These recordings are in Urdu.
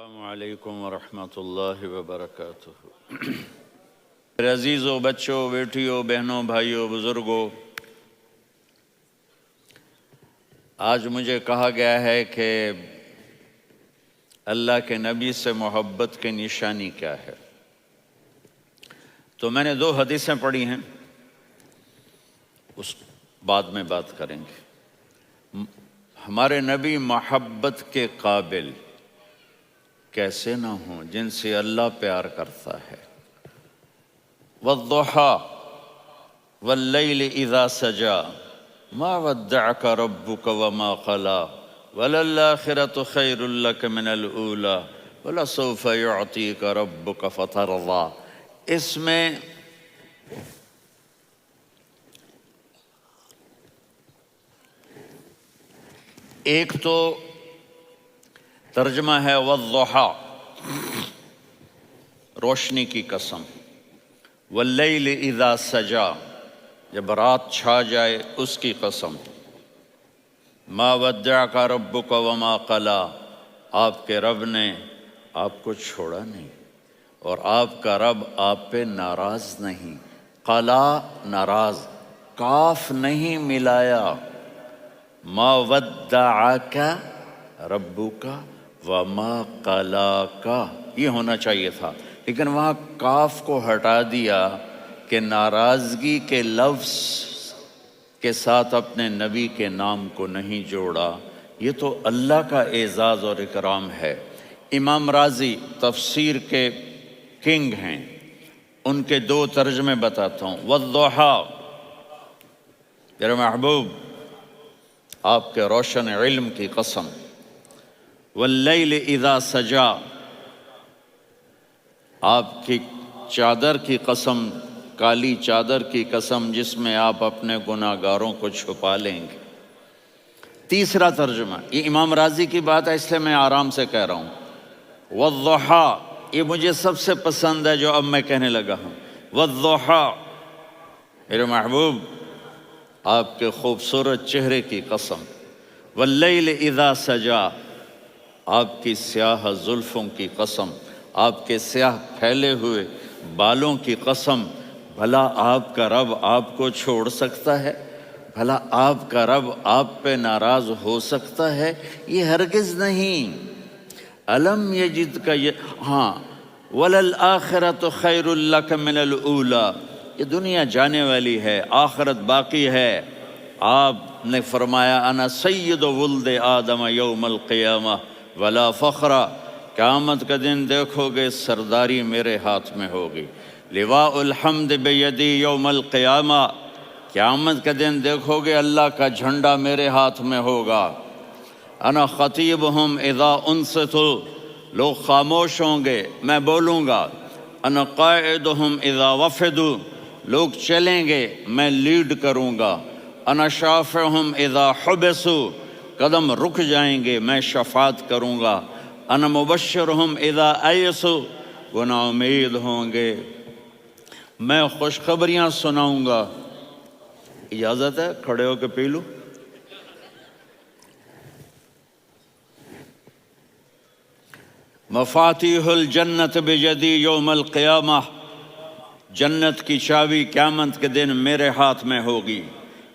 السلام علیکم ورحمۃ اللہ وبرکاتہ۔ میرے عزیزوں، بچوں، بیٹیوں، بہنوں، بھائیوں، بزرگوں، آج مجھے کہا گیا ہے کہ اللہ کے نبی سے محبت کی نشانی کیا ہے، تو میں نے 2 حدیثیں پڑھی ہیں، اس بعد میں بات کریں گے۔ ہمارے نبی محبت کے قابل کیسے نہ ہوں جن سے اللہ پیار کرتا ہے۔ وَالضُّحَى وَاللَّيْلِ إِذَا سَجَى مَا وَدَّعَكَ رَبُّكَ وَمَا قَلَى وَلَلْآخِرَةُ خَيْرٌ لَكَ مِنَ الْأُولَى وَلَسَوْفَ يُعْطِيكَ رَبُّكَ فَتَرْضَى۔ اس میں ایک تو ترجمہ ہے وَالضُّحَى، روشنی کی قسم، وَاللَّيْلِ إِذَا سَجَى، جب رات چھا جائے اس کی قسم، مَا وَدَّعَكَ رَبُّكَ وَمَا قَلَى، آپ کے رب نے آپ کو چھوڑا نہیں اور آپ کا رب آپ پہ ناراض نہیں۔ قلا ناراض، کاف نہیں ملایا۔ مَا وَدَّعَكَ رَبُّكَ وَمَا قَلَاكَ، یہ ہونا چاہیے تھا، لیکن وہاں کاف کو ہٹا دیا کہ ناراضگی کے لفظ کے ساتھ اپنے نبی کے نام کو نہیں جوڑا۔ یہ تو اللہ کا اعزاز اور اکرام ہے۔ امام رازی تفسیر کے کنگ ہیں، ان کے 2 ترجمے بتاتا ہوں۔ وَالضُّحَى، میرے محبوب آپ کے روشن علم کی قسم۔ وَاللَّيْلِ إِذَا سَجَى، آپ کی چادر کی قسم، کالی چادر کی قسم جس میں آپ اپنے گناہ گاروں کو چھپا لیں گے۔ تیسرا ترجمہ، یہ امام راضی کی بات ہے اس لیے میں آرام سے کہہ رہا ہوں۔ وَالضُّحَى، یہ مجھے سب سے پسند ہے جو اب میں کہنے لگا ہوں۔ وَالضُّحَى، میرے محبوب آپ کے خوبصورت چہرے کی قسم۔ وَاللَّيْلِ إِذَا سَجَى، آپ کی سیاہ زلفوں کی قسم، آپ کے سیاہ پھیلے ہوئے بالوں کی قسم۔ بھلا آپ کا رب آپ کو چھوڑ سکتا ہے؟ بھلا آپ کا رب آپ پہ ناراض ہو سکتا ہے؟ یہ ہرگز نہیں۔ الم یجد کا ہاں، وَلَلْآخِرَةُ خَيْرٌ لَكَ مِنَ الْأُولَى، یہ دنیا جانے والی ہے، آخرت باقی ہے۔ آپ نے فرمایا انا سید ولد آدم یوم القیامہ ولا فخر، قیامت کا دن دیکھو گے سرداری میرے ہاتھ میں ہوگی۔ لواء الحمد بیدی یوم القیامہ، قیامت کا دن دیکھو گے اللہ کا جھنڈا میرے ہاتھ میں ہوگا۔ انا خطیبہم اذا انصتوا، لوگ خاموش ہوں گے میں بولوں گا۔ انا قائدہم اذا وفدوا، لوگ چلیں گے میں لیڈ کروں گا۔ انا شافعہم اذا حبسوا، قدم رک جائیں گے میں شفاعت کروں گا۔ انا مبشرہم اذا ایسوا، وہ نا امید ہوں گے میں خوشخبریاں سناؤں گا۔ اجازت ہے کھڑے ہو کے پی لوں؟ مفاتیح الجنت بیدی یوم القیامہ، جنت کی چابی قیامت کے دن میرے ہاتھ میں ہوگی۔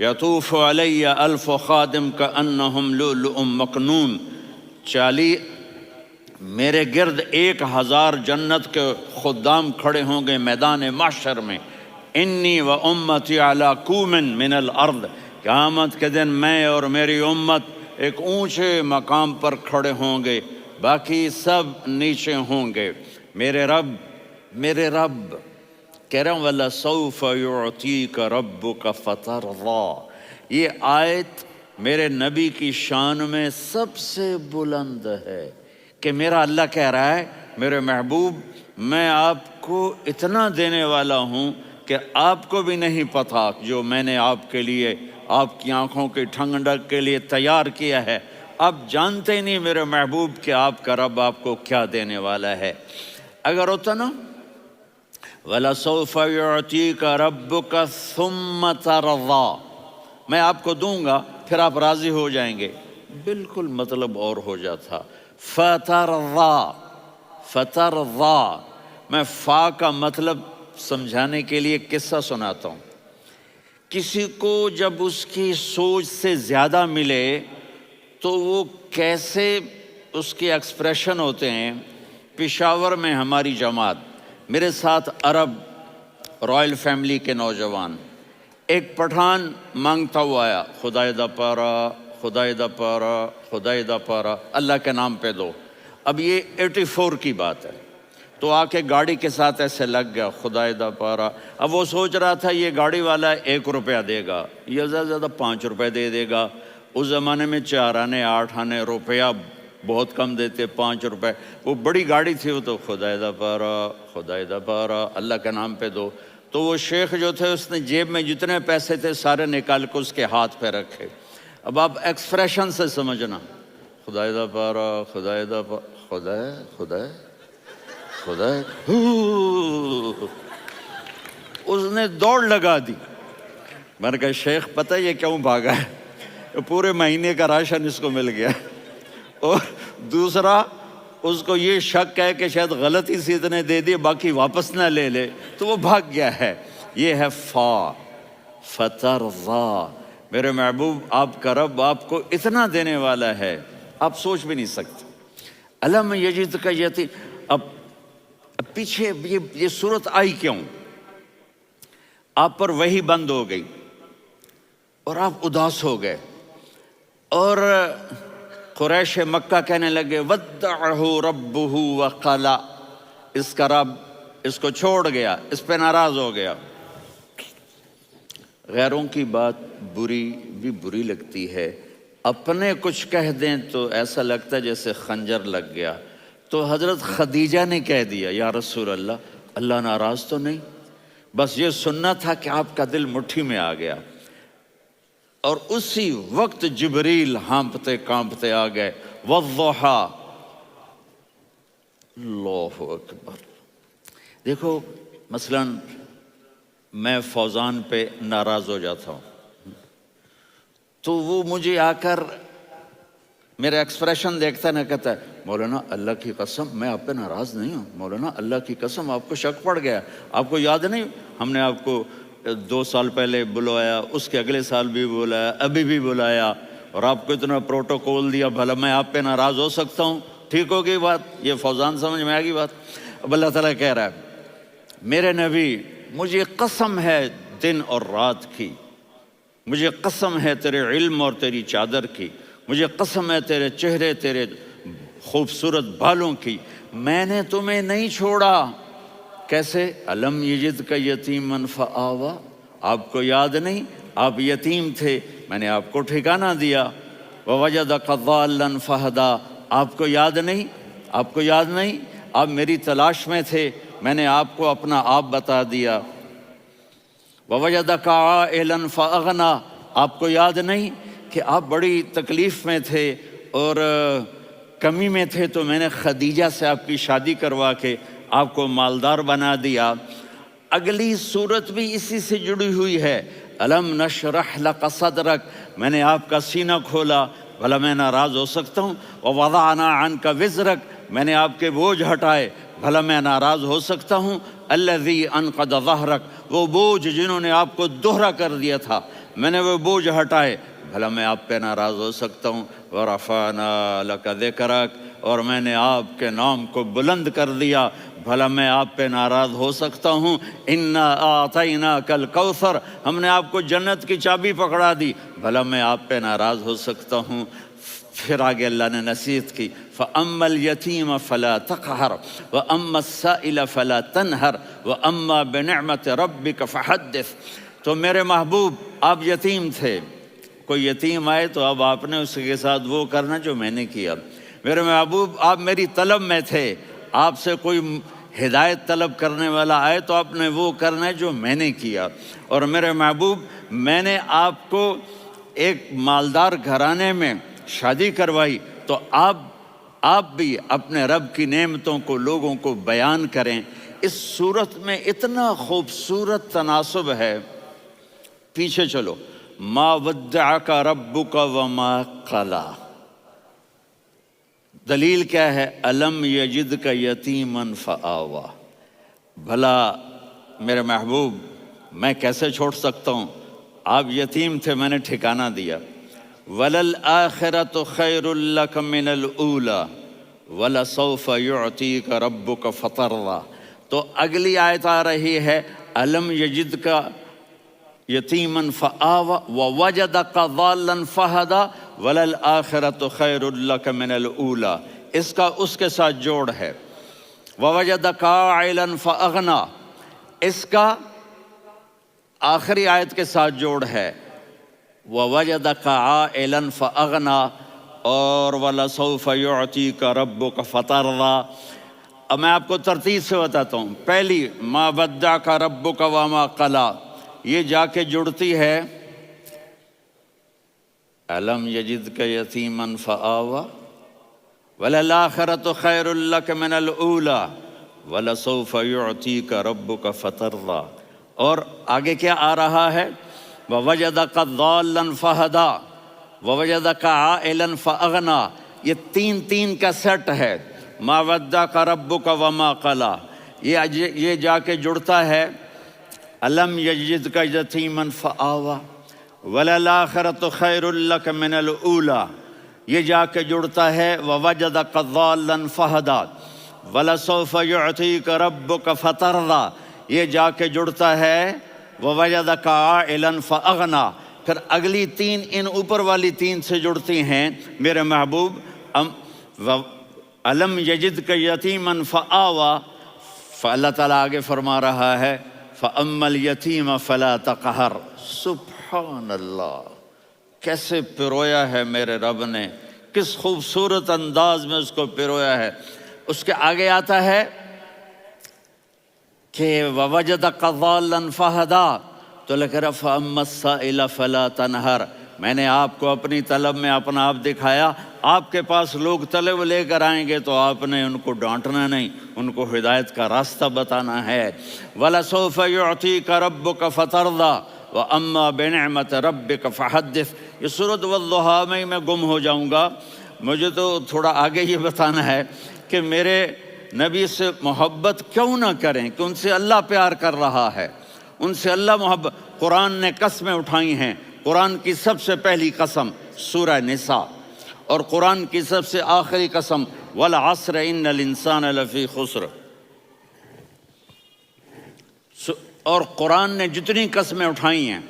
یطوف علی الف خادم کانہم لؤلؤ مکنون، میرے گرد 1000 جنت کے خدام کھڑے ہوں گے میدان محشر میں۔ انی و امتی علی کوم من الارض، قیامت کے دن میں اور میری امت ایک اونچے مقام پر کھڑے ہوں گے، باقی سب نیچے ہوں گے۔ میرے رب کہہ رہا ہوں وَلَسَوْفَ يُعْطِيكَ رَبُّكَ فَتَرْضَى، یہ آیت میرے نبی کی شان میں سب سے بلند ہے کہ میرا اللہ کہہ رہا ہے میرے محبوب میں آپ کو اتنا دینے والا ہوں کہ آپ کو بھی نہیں پتہ جو میں نے آپ کے لیے، آپ کی آنکھوں کی ٹھنڈک کے لیے تیار کیا ہے۔ آپ جانتے نہیں میرے محبوب کہ آپ کا رب آپ کو کیا دینے والا ہے۔ اگر ہوتا نا وَلَسَوْفَ يُعْطِيكَ رَبُّكَ ثُمَّ تَرْضَى، میں آپ کو دوں گا پھر آپ راضی ہو جائیں گے، بالکل مطلب اور ہو جاتا۔ فَتَرْضَى، فترضا، میں فا کا مطلب سمجھانے کے لیے قصہ سناتا ہوں۔ کسی کو جب اس کی سوچ سے زیادہ ملے تو وہ کیسے اس کے ایکسپریشن ہوتے ہیں۔ پشاور میں ہماری جماعت، میرے ساتھ عرب رائل فیملی کے نوجوان، ایک پٹھان مانگتا ہوا آیا، خدائے دا پارا، خدائے دا پارا، خدائے دا پارا، اللہ کے نام پہ دو۔ اب یہ 84 کی بات ہے، تو آ کے گاڑی کے ساتھ ایسے لگ گیا، خدائے دا پارا۔ اب وہ سوچ رہا تھا یہ گاڑی والا 1 روپیہ دے گا، یہ زیادہ زیادہ 5 روپے دے دے گا۔ اس زمانے میں 4 آنے 8 آنے روپیہ بہت کم دیتے، 5 روپے، وہ بڑی گاڑی تھی، وہ تو خدائے دا پارا، خدائے دا پارا، اللہ کے نام پہ دو۔ تو وہ شیخ جو تھے اس نے جیب میں جتنے پیسے تھے سارے نکال کے اس کے ہاتھ پہ رکھے۔ اب آپ ایکسپریشن سے سمجھنا، خدائے دا پارا، خدائے دا پارا، خدائے خدائے خدائے، اس نے دوڑ لگا دی۔ میں نے کہا شیخ پتہ یہ کیوں بھاگا ہے؟ پورے مہینے کا راشن اس کو مل گیا، اور دوسرا اس کو یہ شک ہے کہ شاید غلطی سے اتنے دے دیے باقی واپس نہ لے لے، تو وہ بھاگ گیا ہے۔ یہ ہے فا، فترضا۔ میرے محبوب آپ کا رب آپ کو اتنا دینے والا ہے آپ سوچ بھی نہیں سکتے۔ الم یجدک یتیم، اب پیچھے یہ صورت آئی کیوں؟ آپ پر وحی بند ہو گئی اور آپ اداس ہو گئے، اور قریش مکہ کہنے لگے ودعہ ربہ وقلا، اس کا رب اس کو چھوڑ گیا، اس پہ ناراض ہو گیا۔ غیروں کی بات بری لگتی ہے، اپنے کچھ کہہ دیں تو ایسا لگتا ہے جیسے خنجر لگ گیا۔ تو حضرت خدیجہ نے کہہ دیا یا رسول اللہ، اللہ ناراض تو نہیں؟ بس یہ سننا تھا کہ آپ کا دل مٹھی میں آ گیا۔ اور اسی وقت جبریل ہانپتے کانپتے آ گئے، والضحی، اللہ اکبر۔ دیکھو مثلا میں فوزان پہ ناراض ہو جاتا ہوں تو وہ مجھے آ کر میرا ایکسپریشن دیکھتا ہے، نہ کہتا ہے مولانا اللہ کی قسم میں آپ پہ ناراض نہیں ہوں، مولانا اللہ کی قسم آپ کو شک پڑ گیا، آپ کو یاد نہیں ہم نے آپ کو 2 سال پہلے بلوایا، اس کے اگلے سال بھی بلایا، ابھی بھی بلایا، اور آپ کو اتنا پروٹوکول دیا، بھلا میں آپ پہ ناراض ہو سکتا ہوں؟ ٹھیک ہوگی بات؟ یہ فوزان سمجھ میں آ گئی بات؟ اب اللہ تعالیٰ کہہ رہا ہے میرے نبی مجھے قسم ہے دن اور رات کی، مجھے قسم ہے تیرے علم اور تیری چادر کی، مجھے قسم ہے تیرے چہرے تیرے خوبصورت بالوں کی، میں نے تمہیں نہیں چھوڑا۔ کیسے؟ الم یجدک یتیما فآویٰ، آپ کو یاد نہیں آپ یتیم تھے، میں نے آپ کو ٹھکانہ دیا۔ ووجدک ضالا فہدیٰ، آپ کو یاد نہیں، آپ کو یاد نہیں آپ میری تلاش میں تھے، میں نے آپ کو اپنا آپ بتا دیا۔ ووجدک عائلا فاغنیٰ، آپ کو یاد نہیں کہ آپ بڑی تکلیف میں تھے اور کمی میں تھے، تو میں نے خدیجہ سے آپ کی شادی کروا کے آپ کو مالدار بنا دیا۔ اگلی صورت بھی اسی سے جڑی ہوئی ہے، الم نشرح لک صدرک، میں نے آپ کا سینہ کھولا، بھلا میں ناراض ہو سکتا ہوں؟ ووضعنا عنک وزرک، میں نے آپ کے بوجھ ہٹائے، بھلا میں ناراض ہو سکتا ہوں؟ الذی انقض ظہرک، وہ بوجھ جنہوں نے آپ کو دوہرا کر دیا تھا، میں نے وہ بوجھ ہٹائے، بھلا میں آپ پہ ناراض ہو سکتا ہوں؟ ورفعنا لک ذکرک، اور میں نے آپ کے نام کو بلند کر دیا، بھلا میں آپ پہ ناراض ہو سکتا ہوں؟ انا اعطیناک الکوثر، ہم نے آپ کو جنت کی چابی پکڑا دی، بھلا میں آپ پہ ناراض ہو سکتا ہوں؟ پھر آگے اللہ نے نصیحت کی، فَأَمَّا الْيَتِيمَ فَلَا تَقْهَرْ وَأَمَّا السَّائِلَ فَلَا تَنْهَرْ وَأَمَّا بِنِعْمَةِ رَبِّكَ فَحَدِّثْ۔ تو میرے محبوب آپ یتیم تھے، کوئی یتیم آئے تو اب آپ نے اس کے ساتھ وہ کرنا جو میں نے کیا۔ میرے محبوب آپ میری طلب میں تھے، آپ سے کوئی ہدایت طلب کرنے والا آئے تو آپ نے وہ کرنا ہے جو میں نے کیا۔ اور میرے محبوب میں نے آپ کو ایک مالدار گھرانے میں شادی کروائی، تو آپ بھی اپنے رب کی نعمتوں کو لوگوں کو بیان کریں۔ اس صورت میں اتنا خوبصورت تناسب ہے، پیچھے چلو، ما ودعک ربک وما قلی، دلیل کیا ہے؟ الم یجد کا یتیمن فآوا، بھلا میرے محبوب میں کیسے چھوڑ سکتا ہوں؟ آپ یتیم تھے، میں نے ٹھکانہ دیا۔ وَلَلْآخِرَةُ خَيْرٌ لَكَ مِنَ الْأُولَى وَلَسَوْفَ يُعْطِيكَ رَبُّكَ فَتَرْضَىٰ۔ تو اگلی آیت آ رہی ہے الم یجد کا یتیمن فآوا ووجدک ضالا فہدا وللآخرۃ خیر لک من الاولی، اس کا اس کے ساتھ جوڑ ہے۔ ووجدک عائلا فاغنا، اس کا آخری آیت کے ساتھ جوڑ ہے۔ ووجدک عائلا فاغنا اور ولسوف یعطیک ربک فترضیٰ۔ اب میں آپ کو ترتیب سے بتاتا ہوں۔ پہلی ما ودعک ربک وما قلی، یہ جا کے جڑتی ہے الم یجدک یتیما فآوا وللآخرۃ خیر لک من الاولی ولسوف یعطیک ربک فترضیٰ۔ اور آگے کیا آ رہا ہے؟ ووجدک ضالا فہدا ووجدک عائلا فاغنا، یہ تین تین کا سیٹ ہے۔ ما ودعک ربک وما قلی، یہ جا کے جڑتا ہے الم یجدک یتیما فآوا وللآخرۃ خیر لک من الاولی، یہ جا کے جڑتا ہے ووجدک ضالا فہدا ولسوف یعطیک ربک فترضیٰ، یہ جا کے جڑتا ہے ووجدک عائلا فاغنا۔ پھر اگلی تین ان اوپر والی تین سے جڑتی ہیں میرے محبوب۔ الم یجدک یتیما فآوا، فاللہ تعالیٰ آگے فرما رہا ہے فَأَمَّا الْيَتِيمَ فَلَا تَقْهَرْ۔ سبحان اللہ، کیسے پرویا ہے میرے رب نے، کس خوبصورت انداز میں اس کو پرویا ہے۔ اس کے آگے آتا ہے کہ وَوَجَدَكَ ضَالًّا فَهَدَىٰ، تو لکھ رہا فَأَمَّا السَّائِلَ فَلَا تَنْهَرْ، میں نے آپ کو اپنی طلب میں اپنا آپ دکھایا۔ آپ کے پاس لوگ طلب لے کر آئیں گے تو آپ نے ان کو ڈانٹنا نہیں، ان کو ہدایت کا راستہ بتانا ہے۔ وَلَسَوْفَ يُعْطِيكَ رَبُّكَ فَتَرْضَىٰ وَأَمَّا بِنِعْمَةِ رَبِّكَ فَحَدِّثْ۔ یہ سورۃ والضحیٰ میں گم ہو جاؤں گا، مجھے تو تھوڑا آگے یہ بتانا ہے کہ میرے نبی سے محبت کیوں نہ کریں، کہ ان سے اللہ پیار کر رہا ہے، ان سے اللہ محبت۔ قرآن نے قسمیں اٹھائی ہیں، قرآن کی سب سے پہلی قسم سورہ نساء، اور قرآن کی سب سے آخری قسم والعصر ان الانسان لفی خسر۔ اور قرآن نے جتنی قسمیں اٹھائی ہیں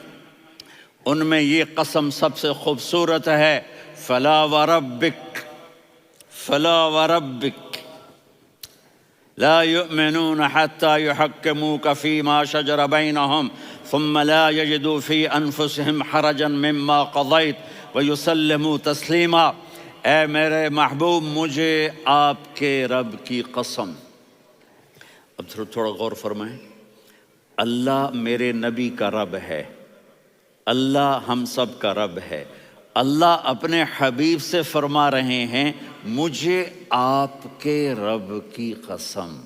ان میں یہ قسم سب سے خوبصورت ہے، فلا وربک فلا وربک لا يؤمنون حتى يحكموك فيما شجر بينهم ثم لا يجدوا في انفسهم حرجا مما قضيت ويسلموا تسلیما۔ اے میرے محبوب، مجھے آپ کے رب کی قسم۔ اب تھوڑا غور فرمائیں، اللہ میرے نبی کا رب ہے، اللہ ہم سب کا رب ہے۔ اللہ اپنے حبیب سے فرما رہے ہیں مجھے آپ کے رب کی قسم۔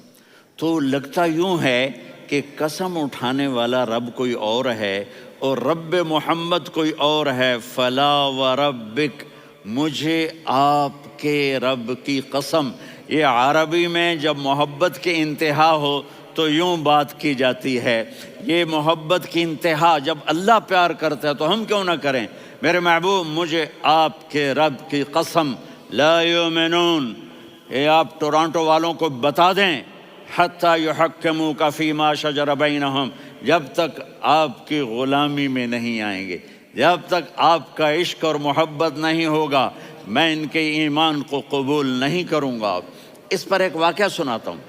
تو لگتا یوں ہے کہ قسم اٹھانے والا رب کوئی اور ہے اور رب محمد کوئی اور ہے۔ فلا وربک، مجھے آپ کے رب کی قسم۔ یہ عربی میں جب محبت کی انتہا ہو تو یوں بات کی جاتی ہے، یہ محبت کی انتہا جب اللہ پیار کرتا ہے تو ہم کیوں نہ کریں۔ میرے محبوب، مجھے آپ کے رب کی قسم، لا یؤمنون، یہ آپ ٹورانٹو والوں کو بتا دیں، حتی یحکموک فیما شجر بینہم، جب تک آپ کی غلامی میں نہیں آئیں گے، جب تک آپ کا عشق اور محبت نہیں ہوگا، میں ان کے ایمان کو قبول نہیں کروں گا۔ اس پر ایک واقعہ سناتا ہوں۔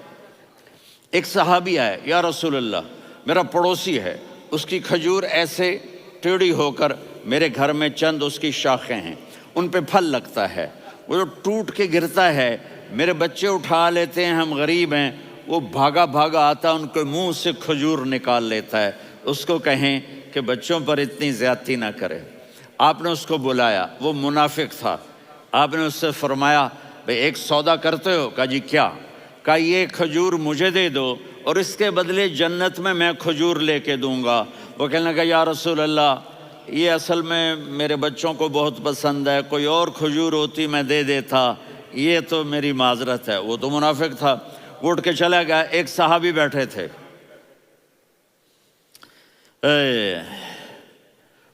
ایک صحابی آئے، یا رسول اللہ، میرا پڑوسی ہے، اس کی کھجور ایسے ٹیڑھی ہو کر میرے گھر میں چند اس کی شاخیں ہیں، ان پہ پھل لگتا ہے، وہ جو ٹوٹ کے گرتا ہے، میرے بچے اٹھا لیتے ہیں، ہم غریب ہیں، وہ بھاگا بھاگا آتا ہے، ان کے منہ سے کھجور نکال لیتا ہے۔ اس کو کہیں کہ بچوں پر اتنی زیادتی نہ کرے۔ آپ نے اس کو بلایا، وہ منافق تھا، آپ نے اس سے فرمایا بھئی ایک سودا کرتے ہو؟ کہا جی کیا؟ کہا یہ کھجور مجھے دے دو اور اس کے بدلے جنت میں کھجور لے کے دوں گا۔ وہ کہنے لگا یا رسول اللہ، یہ اصل میں میرے بچوں کو بہت پسند ہے، کوئی اور کھجور ہوتی میں دے دیتا، یہ تو میری معذرت ہے۔ وہ تو منافق تھا، وہ اٹھ کے چلا گیا۔ ایک صحابی بیٹھے تھے،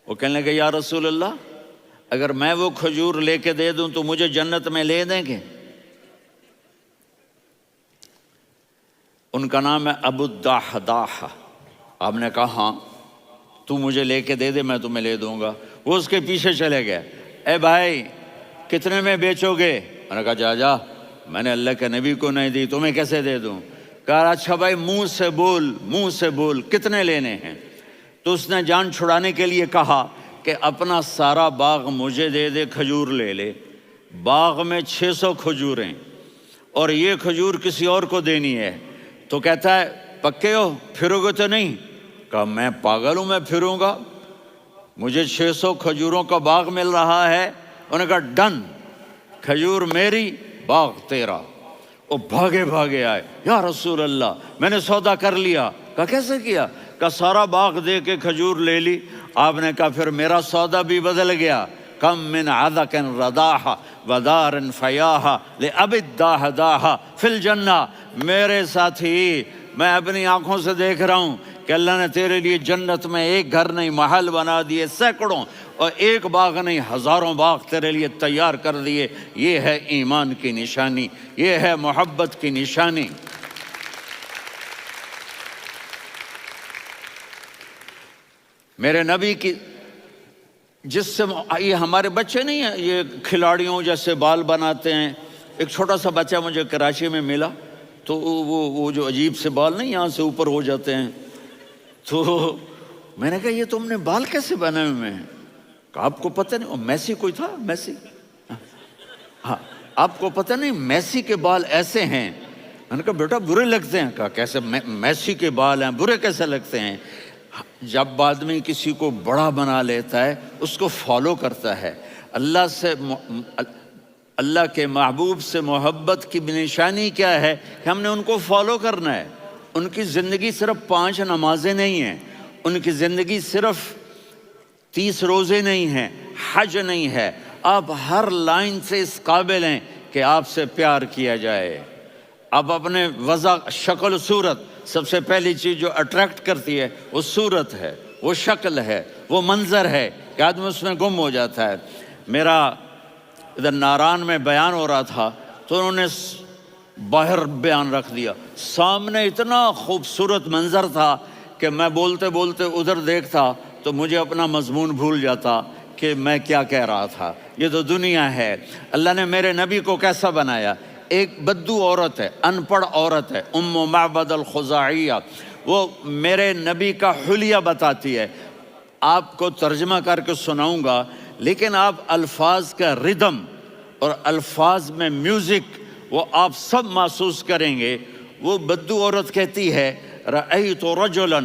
وہ کہنے لگے یا رسول اللہ، اگر میں وہ کھجور لے کے دے دوں تو مجھے جنت میں لے دیں گے؟ ان کا نام ہے ابو الدحداح۔ آپ نے کہا ہاں، تو مجھے لے کے دے دے، میں تمہیں لے دوں گا۔ وہ اس کے پیچھے چلے گئے، اے بھائی کتنے میں بیچو گے؟ میں نے کہا جا میں نے اللہ کے نبی کو نہیں دی، تمہیں کیسے دے دوں؟ کہا اچھا بھائی منہ سے بول کتنے لینے ہیں؟ تو اس نے جان چھڑانے کے لیے کہا کہ اپنا سارا باغ مجھے دے دے، کھجور لے لے۔ باغ میں 600 کھجوریں اور یہ کھجور کسی اور کو دینی ہے۔ تو کہتا ہے پکے ہو، پھرو گے تو نہیں؟ کہا میں پاگل ہوں، میں پھروں گا؟ مجھے 600 کھجوروں کا باغ مل رہا ہے۔ انہوں نے کہا ڈن، کھجور میری، باغ تیرا۔ وہ بھاگے آئے، یا رسول اللہ میں نے سودا کر لیا۔ کہا کیسے کیا؟ کہا سارا باغ دے کے کھجور لے لی۔ آپ نے کہا پھر میرا سودا بھی بدل گیا۔ کم من عذق رداح ودار فیاح لأبی الدحداح فی الجنہ۔ میرے ساتھی، میں اپنی آنکھوں سے دیکھ رہا ہوں کہ اللہ نے تیرے لیے جنت میں ایک گھر نہیں محل بنا دیے سینکڑوں، اور ایک باغ نہیں ہزاروں باغ تیرے لیے تیار کر دیے۔ یہ ہے ایمان کی نشانی، یہ ہے محبت کی نشانی۔ میرے نبی کی جس سے یہ ہمارے بچے نہیں ہیں یہ کھلاڑیوں جیسے بال بناتے ہیں۔ ایک چھوٹا سا بچہ مجھے کراچی میں ملا، تو وہ جو عجیب سے بال نہیں یہاں سے اوپر ہو جاتے ہیں، تو میں نے کہا یہ تم نے بال کیسے بنائے ہوئے ہیں؟ کہا آپ کو پتہ نہیں؟ میسی کوئی تھا، میسی، ہاں آپ کو پتہ نہیں میسی کے بال ایسے ہیں؟ میں نے کہا بیٹا برے لگتے ہیں۔ کہا کیسے؟ میسی کے بال ہیں برے کیسے لگتے ہیں؟ جب آدمی کسی کو بڑا بنا لیتا ہے اس کو فالو کرتا ہے۔ اللہ کے محبوب سے محبت کی نشانی کیا ہے کہ ہم نے ان کو فالو کرنا ہے۔ ان کی زندگی صرف 5 نمازیں نہیں ہیں، ان کی زندگی صرف 30 روزے نہیں ہیں، حج نہیں ہے۔ آپ ہر لائن سے اس قابل ہیں کہ آپ سے پیار کیا جائے۔ آپ اپنے وضع، شکل و صورت، سب سے پہلی چیز جو اٹریکٹ کرتی ہے وہ صورت ہے، وہ شکل ہے، وہ منظر ہے کہ آدمی اس میں گم ہو جاتا ہے۔ میرا ادھر ناران میں بیان ہو رہا تھا تو انہوں نے باہر بیان رکھ دیا، سامنے اتنا خوبصورت منظر تھا کہ میں بولتے بولتے ادھر دیکھتا تو مجھے اپنا مضمون بھول جاتا کہ میں کیا کہہ رہا تھا۔ یہ تو دنیا ہے۔ اللہ نے میرے نبی کو کیسا بنایا؟ ایک بدو عورت ہے، ان پڑھ عورت ہے، ام معبد الخزاعیہ، وہ میرے نبی کا حلیہ بتاتی ہے۔ آپ کو ترجمہ کر کے سناؤں گا، لیکن آپ الفاظ کا ردم اور الفاظ میں میوزک وہ آپ سب محسوس کریں گے۔ وہ بدو عورت کہتی ہے رأیت رجلا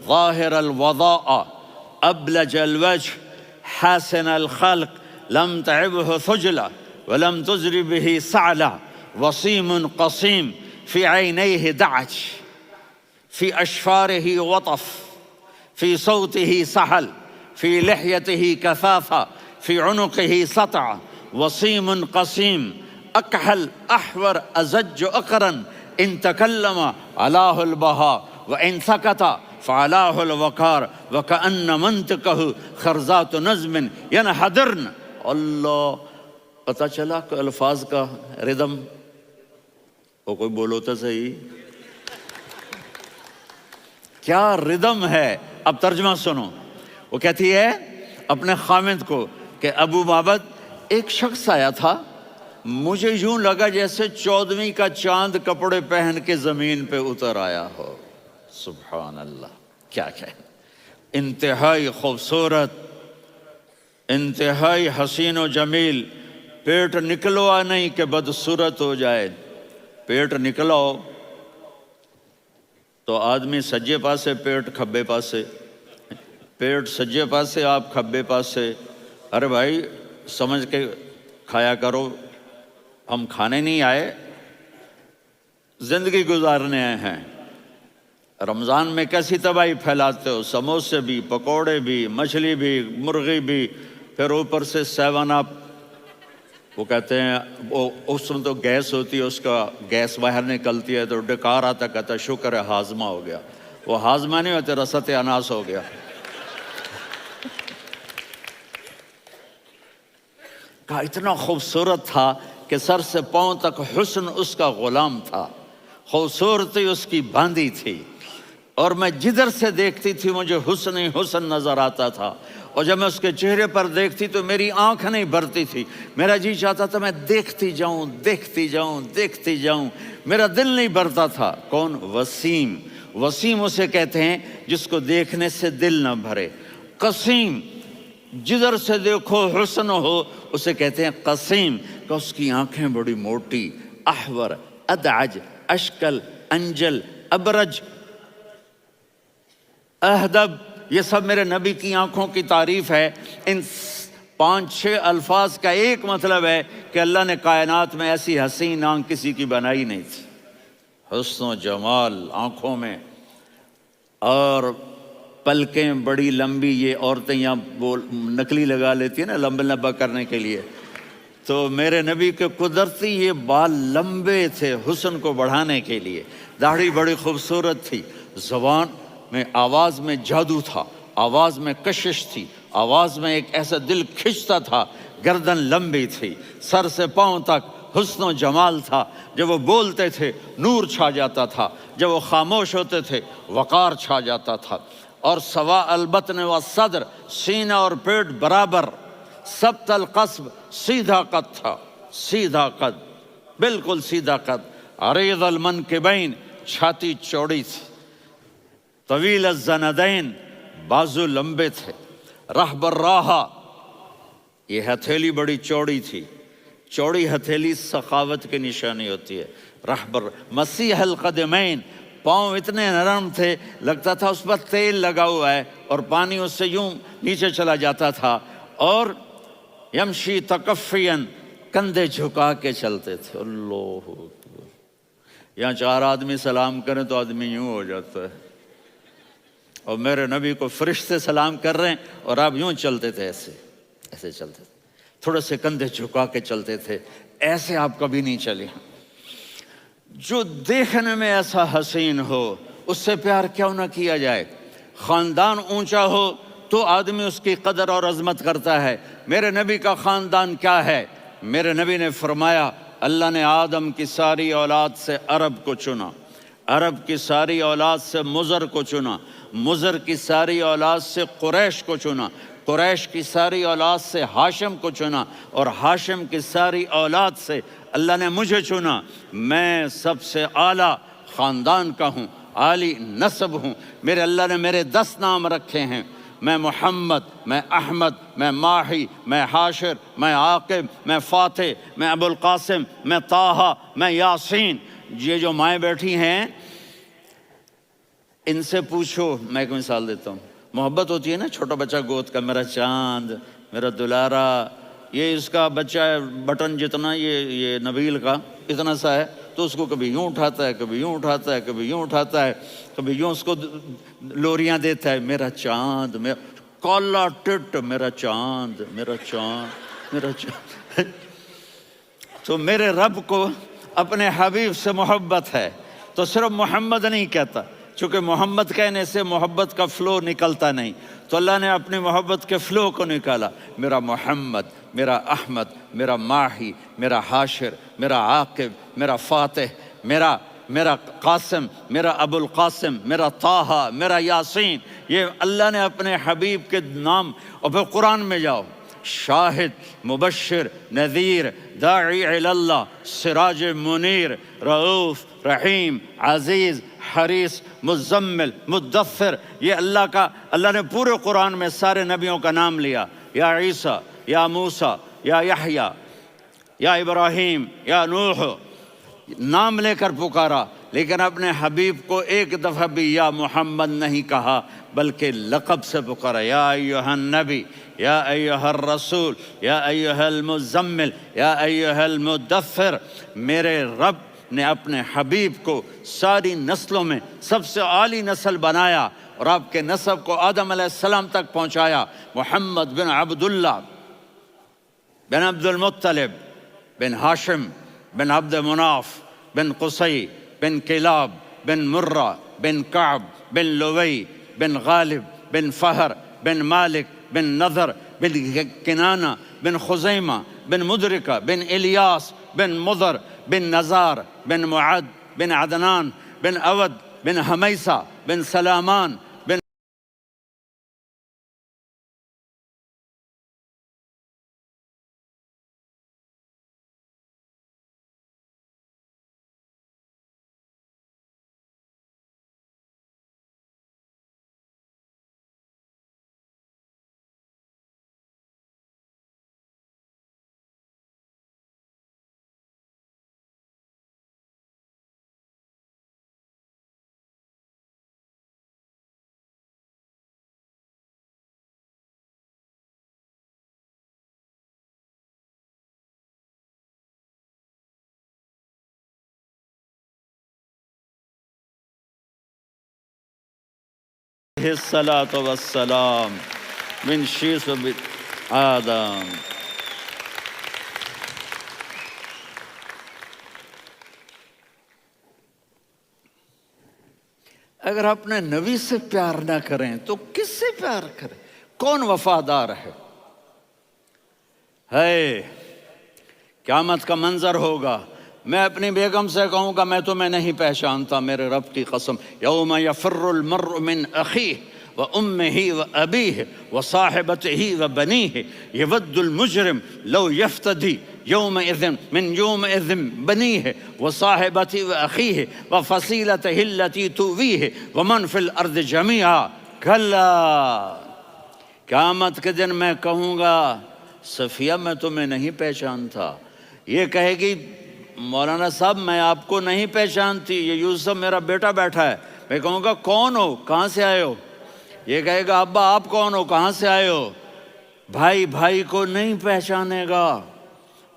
ظاہر الوضاء ابلج الوجه حاسن الخلق لم تعبه ثجلة ولم تزر به سعلة وصيم قصيم في عينيه دعج في أشفاره وطف في صوته سحل في لحيته كثافة في عنقه سطع وصيم قصيم أكحل أحور أزج أقرن إن تكلم علاه البهاء وإن سكت فعلاه الوقار وكأن منطقه خرزات نظم ينحدرن۔ اللہ، پتہ چلا کہ الفاظ کا ردم، وہ کوئی بولو تو صحیح، کیا ردم ہے۔ اب ترجمہ سنو۔ وہ کہتی ہے اپنے خامد کو کہ ابو معبد، ایک شخص آیا تھا، مجھے یوں لگا جیسے 14ویں کا چاند کپڑے پہن کے زمین پہ اتر آیا ہو۔ سبحان اللہ، کیا انتہائی خوبصورت، انتہائی حسین و جمیل۔ پیٹ نکلوا نہیں کہ بدصورت ہو جائے۔ پیٹ نکلاؤ تو آدمی سجے پاسے پیٹ، کھبے پاسے پیٹ، سجے پاسے آپ، کھبے پاسے۔ ارے بھائی سمجھ کے کھایا کرو، ہم کھانے نہیں آئے، زندگی گزارنے آئے ہیں۔ رمضان میں کیسی تباہی پھیلاتے ہو، سموسے بھی، پکوڑے بھی، مچھلی بھی، مرغی بھی، پھر اوپر سے 7 اپ۔ وہ کہتے ہیں وہ اس میں تو گیس ہوتی ہے، اس کا گیس باہر نکلتی ہے تو ڈکار آتا، کہتا ہے شکر ہے ہاضمہ ہو گیا. وہ ہاضمہ نہیں ہوتا، رسط اناس ہو گیا. کہا اتنا خوبصورت تھا کہ سر سے پاؤں تک حسن اس کا غلام تھا، خوبصورتی اس کی باندھی تھی، اور میں جدھر سے دیکھتی تھی مجھے حسن ہی حسن نظر آتا تھا. اور جب میں اس کے چہرے پر دیکھتی تو میری آنکھ نہیں بھرتی تھی، میرا جی چاہتا تھا میں دیکھتی جاؤں دیکھتی جاؤں دیکھتی جاؤں، میرا دل نہیں بھرتا تھا. کون؟ وسیم. وسیم اسے کہتے ہیں جس کو دیکھنے سے دل نہ بھرے. قسیم، جدھر سے دیکھو حسن ہو، اسے کہتے ہیں قسیم، کہ اس کی آنکھیں بڑی موٹی، احور، ادعج، اشکل، انجل، ابرج، اہدب، یہ سب میرے نبی کی آنکھوں کی تعریف ہے. ان 5-6 الفاظ کا ایک مطلب ہے کہ اللہ نے کائنات میں ایسی حسین آنکھ کسی کی بنائی نہیں تھی. حسن و جمال آنکھوں میں، اور پلکیں بڑی لمبی. یہ عورتیں یہاں وہ نکلی لگا لیتی ہیں نا لمبا لمبا کرنے کے لیے، تو میرے نبی کے قدرتی یہ بال لمبے تھے حسن کو بڑھانے کے لیے. داڑھی بڑی خوبصورت تھی. زبان میں، آواز میں جادو تھا، آواز میں کشش تھی، آواز میں ایک ایسا دل کھنچتا تھا. گردن لمبی تھی، سر سے پاؤں تک حسن و جمال تھا. جب وہ بولتے تھے نور چھا جاتا تھا، جب وہ خاموش ہوتے تھے وقار چھا جاتا تھا. اور سوا البطن و صدر، سینہ اور پیٹ برابر، سبت القصب، سیدھا قد تھا، سیدھا قد، بالکل سیدھا قد. عریض المنکبین، چھاتی چوڑی تھی. طویل الزندین، بازو لمبے تھے. رحب الراحہ، یہ ہتھیلی بڑی چوڑی تھی. چوڑی ہتھیلی سخاوت کی نشانی ہوتی ہے. رحب مسیح القدمین، پاؤں اتنے نرم تھے لگتا تھا اس پر تیل لگا ہوا ہے، اور پانی اس سے یوں نیچے چلا جاتا تھا. اور یمشی تکفین، کندھے جھکا کے چلتے تھے. اللہ اکبر. یہاں 4 آدمی سلام کریں تو آدمی یوں ہو جاتا ہے، اور میرے نبی کو فرشتے سلام کر رہے ہیں اور آپ یوں چلتے تھے، ایسے ایسے چلتے تھے، تھوڑے سے کندھے جھکا کے چلتے تھے. ایسے آپ کبھی نہیں چلے. جو دیکھنے میں ایسا حسین ہو اس سے پیار کیوں نہ کیا جائے. خاندان اونچا ہو تو آدمی اس کی قدر اور عظمت کرتا ہے. میرے نبی کا خاندان کیا ہے؟ میرے نبی نے فرمایا اللہ نے آدم کی ساری اولاد سے عرب کو چنا، عرب کی ساری اولاد سے مضر کو چنا، مضر کی ساری اولاد سے قریش کو چنا، قریش کی ساری اولاد سے ہاشم کو چنا، اور ہاشم کی ساری اولاد سے اللہ نے مجھے چنا. میں سب سے اعلیٰ خاندان کا ہوں، عالی نسب ہوں. میرے اللہ نے میرے 10 نام رکھے ہیں. میں محمد، میں احمد، میں ماہی، میں حاشر، میں عاقب، میں فاتح، میں ابو القاسم، میں طٰہٰ، میں یاسین. یہ جو مائیں بیٹھی ہیں ان سے پوچھو. میں ایک مثال دیتا ہوں. محبت ہوتی ہے نا، چھوٹا بچہ گود کا، میرا چاند، میرا دلارا. یہ اس کا بچہ ہے بٹن جتنا، یہ نبیل کا اتنا سا ہے، تو اس کو کبھی یوں اٹھاتا ہے، کبھی یوں اٹھاتا ہے، کبھی یوں اٹھاتا ہے، کبھی یوں اس کو لوریاں دیتا ہے. میرا چاند، میرا کالا ٹٹ، میرا چاند، میرا چاند، میرا چاند. تو میرے رب کو اپنے حبیب سے محبت ہے تو صرف محمد نہیں کہتا، چونکہ محمد کہنے سے محبت کا فلو نکلتا نہیں، تو اللہ نے اپنی محبت کے فلو کو نکالا. میرا محمد، میرا احمد، میرا ماہی، میرا حاشر، میرا عاقب، میرا فاتح، میرا قاسم، میرا ابو القاسم، میرا طٰہٰ، میرا یاسین. یہ اللہ نے اپنے حبیب کے نام. اور پھر قرآن میں جاؤ، شاہد، مبشر، نذیر، داعی الی اللہ، سراج منیر، رؤوف، رحیم، عزیز، حریص، مزمل، مدثر. یہ اللہ نے پورے قرآن میں سارے نبیوں کا نام لیا. یا عیسیٰ، یا موسیٰ، یا یحییٰ، یا ابراہیم، یا نوح، نام لے کر پکارا. لیکن اپنے حبیب کو ایک دفعہ بھی یا محمد نہیں کہا، بلکہ لقب سے پکارا. یا ایھا النبی، یا ایھا الرسول، یا ایھا المزمل، یا ایھا المدثر. میرے رب نے اپنے حبیب کو ساری نسلوں میں سب سے عالی نسل بنایا، اور آپ کے نسب کو آدم علیہ السلام تک پہنچایا. محمد بن عبداللہ بن عبد المطلب بن ہاشم بن عبد مناف بن قصی بن کلاب بن مرہ بن کعب بن لوی بن غالب بن فہر بن مالک بن نضر بن کنانہ بن خزیمہ بن مدرکہ بن الیاس بن مضر بن نزار بن معد بن عدنان بن اود بن حمیسہ بن سلامان بن الصلاة والسلام من شیس آدم. اگر اپنے نبی سے پیار نہ کریں تو کس سے پیار کریں؟ کون وفادار ہے؟ قیامت کا منظر ہوگا، میں اپنی بیگم سے کہوں گا میں تمہیں نہیں پہچانتا، میرے رب کی قسم، یوم یفر المرء من اخیہ وامہ وابیہ وصاحبتہ وبنیہ یود المجرم لو یفتدی یومئذ من یومئذ بنیہ وصاحبتہ واخیہ وفصیلتہ التی تؤویہ ومن فی الارض جمیعا کلا. قیامت کے دن میں کہوں گا صفیہ میں تمہیں نہیں پہچانتا، یہ کہے گی مولانا صاحب میں آپ کو نہیں پہچانتی، یہ یوسف میرا بیٹا بیٹھا ہے. میں کہوں گا کون ہو، کہاں سے آئے ہو؟ یہ کہے گا ابا آپ کون ہو، کہاں سے آئے ہو؟ بھائی بھائی کو نہیں پہچانے گا.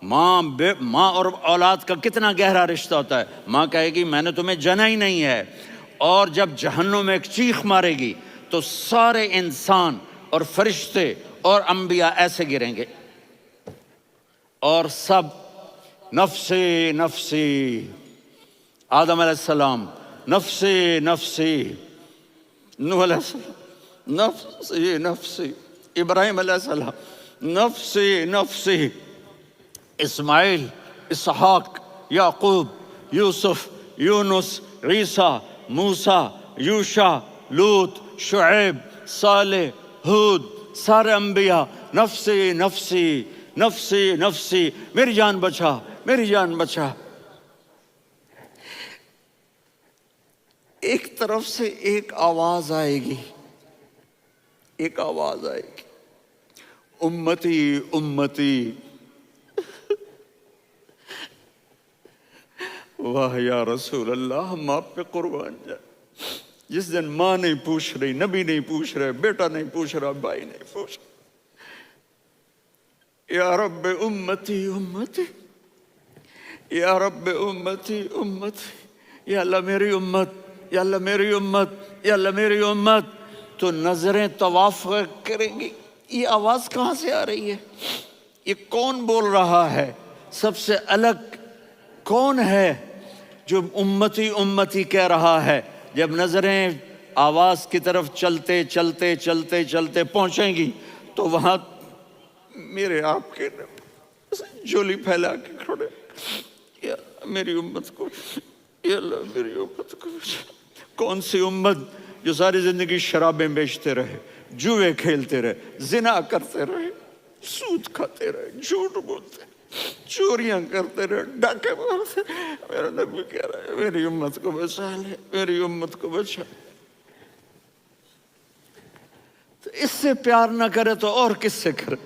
ماں اور اولاد کا کتنا گہرا رشتہ ہوتا ہے. ماں کہے گی میں نے تمہیں جنا ہی نہیں ہے. اور جب جہنم میں ایک چیخ مارے گی تو سارے انسان اور فرشتے اور انبیاء ایسے گریں گے اور سب نفسی نفسی. آدم علیہ السلام نفسی نفسی، نوح علیہ السلام نفسی نفسی، ابراہیم علیہ السلام نفسی نفسی، اسماعیل، اسحاق، یعقوب، یوسف، یونس، عیسیٰ، موسیٰ، یوشع، لوط، شعیب، صالح، ہود، سارے انبیاء نفسی نفسی نفسی نفسی، میری جان بچا میری جان بچا. ایک طرف سے ایک آواز آئے گی، ایک آواز آئے گی، امتی امتی. واہ یا رسول اللہ، ہم آپ پہ قربان جائیں. جس دن ماں نہیں پوچھ رہی، نبی نہیں پوچھ رہے، بیٹا نہیں پوچھ رہا، بھائی نہیں پوچھ رہا، یا رب امتی امتی، یا رب امتی امتی، یا اللہ میری امت، یا اللہ میری امت، یا اللہ میری امت. تو نظریں طواف کریں گی، یہ آواز کہاں سے آ رہی ہے؟ یہ کون بول رہا ہے؟ سب سے الگ کون ہے جو امتی امتی کہہ رہا ہے؟ جب نظریں آواز کی طرف چلتے چلتے چلتے چلتے پہنچیں گی تو وہاں میرے آپ کے جولی پھیلا کے کھڑے، یا میری امت کو، یا اللہ میری امت کو. کون سی امت جو ساری زندگی شرابیں بیچتے رہے، جوئے کھیلتے رہے، زنا کرتے رہے، سود کھاتے رہے، جھوٹ بولتے، چوریاں کرتے رہے، ڈاکے مارتے. میرا نبی کہہ رہا ہے میری امت کو بچا لے، میری امت کو بچا. تو اس سے پیار نہ کرے تو اور کس سے کرے؟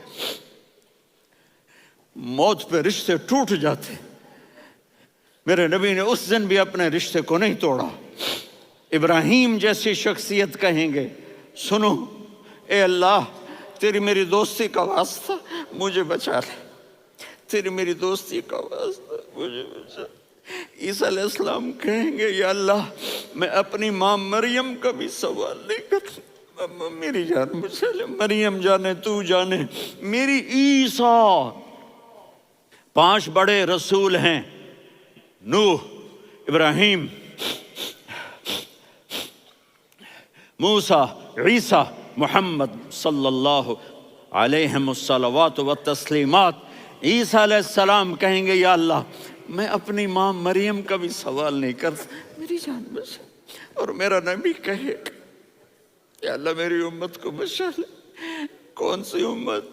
موت پہ رشتے ٹوٹ جاتے. میرے نبی نے اس دن بھی اپنے رشتے کو نہیں توڑا. ابراہیم جیسی شخصیت کہیں گے سنو اے اللہ تیری میری دوستی کا واسطہ مجھے بچا لے، تیری میری دوستی کا واسطہ مجھے بچا. عیسیٰ علیہ السلام کہیں گے یا اللہ میں اپنی ماں مریم کا بھی سوال نہیں کرتا، میری جان بچا لے. مریم جانے تو جانے، میری عیسیٰ 5 بڑے رسول ہیں، نوح، ابراہیم، موسیٰ، عیسیٰ، محمد صلی اللہ علیہ الصلوات والتسلیمات۔ عیسیٰ علیہ السلام کہیں گے یا اللہ میں اپنی ماں مریم کا بھی سوال نہیں کرتا، میری جان بچا۔ اور میرا نبی کہے گا یا اللہ میری امت کو بچا لے۔ کون سی امت؟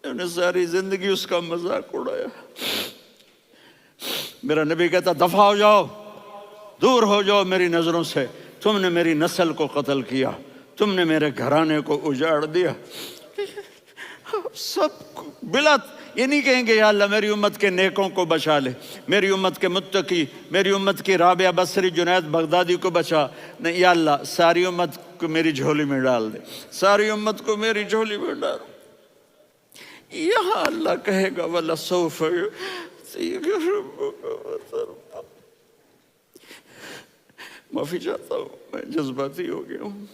انہوں نے ساری زندگی اس کا مذاق اڑایا۔ میرا نبی کہتا دفع ہو جاؤ، دور ہو جاؤ میری نظروں سے، تم نے میری نسل کو قتل کیا، تم نے میرے گھرانے کو اجاڑ دیا۔ سب بلا یہ نہیں کہیں گے یا اللہ میری امت کے نیکوں کو بچا لے، میری امت کے متقی، میری امت کی رابعہ بصری، جنید بغدادی کو بچا، نہیں یا اللہ ساری امت کو میری جھولی میں ڈال دے، ساری امت کو میری جھولی میں ڈال۔ یہاں اللہ کہے گا وَلَسَوْفَ يُعْطِيكَ رَبُّكَ فَتَرْضَىٰ۔ معافی چاہتا ہوں، میں جذباتی ہو گیا ہوں۔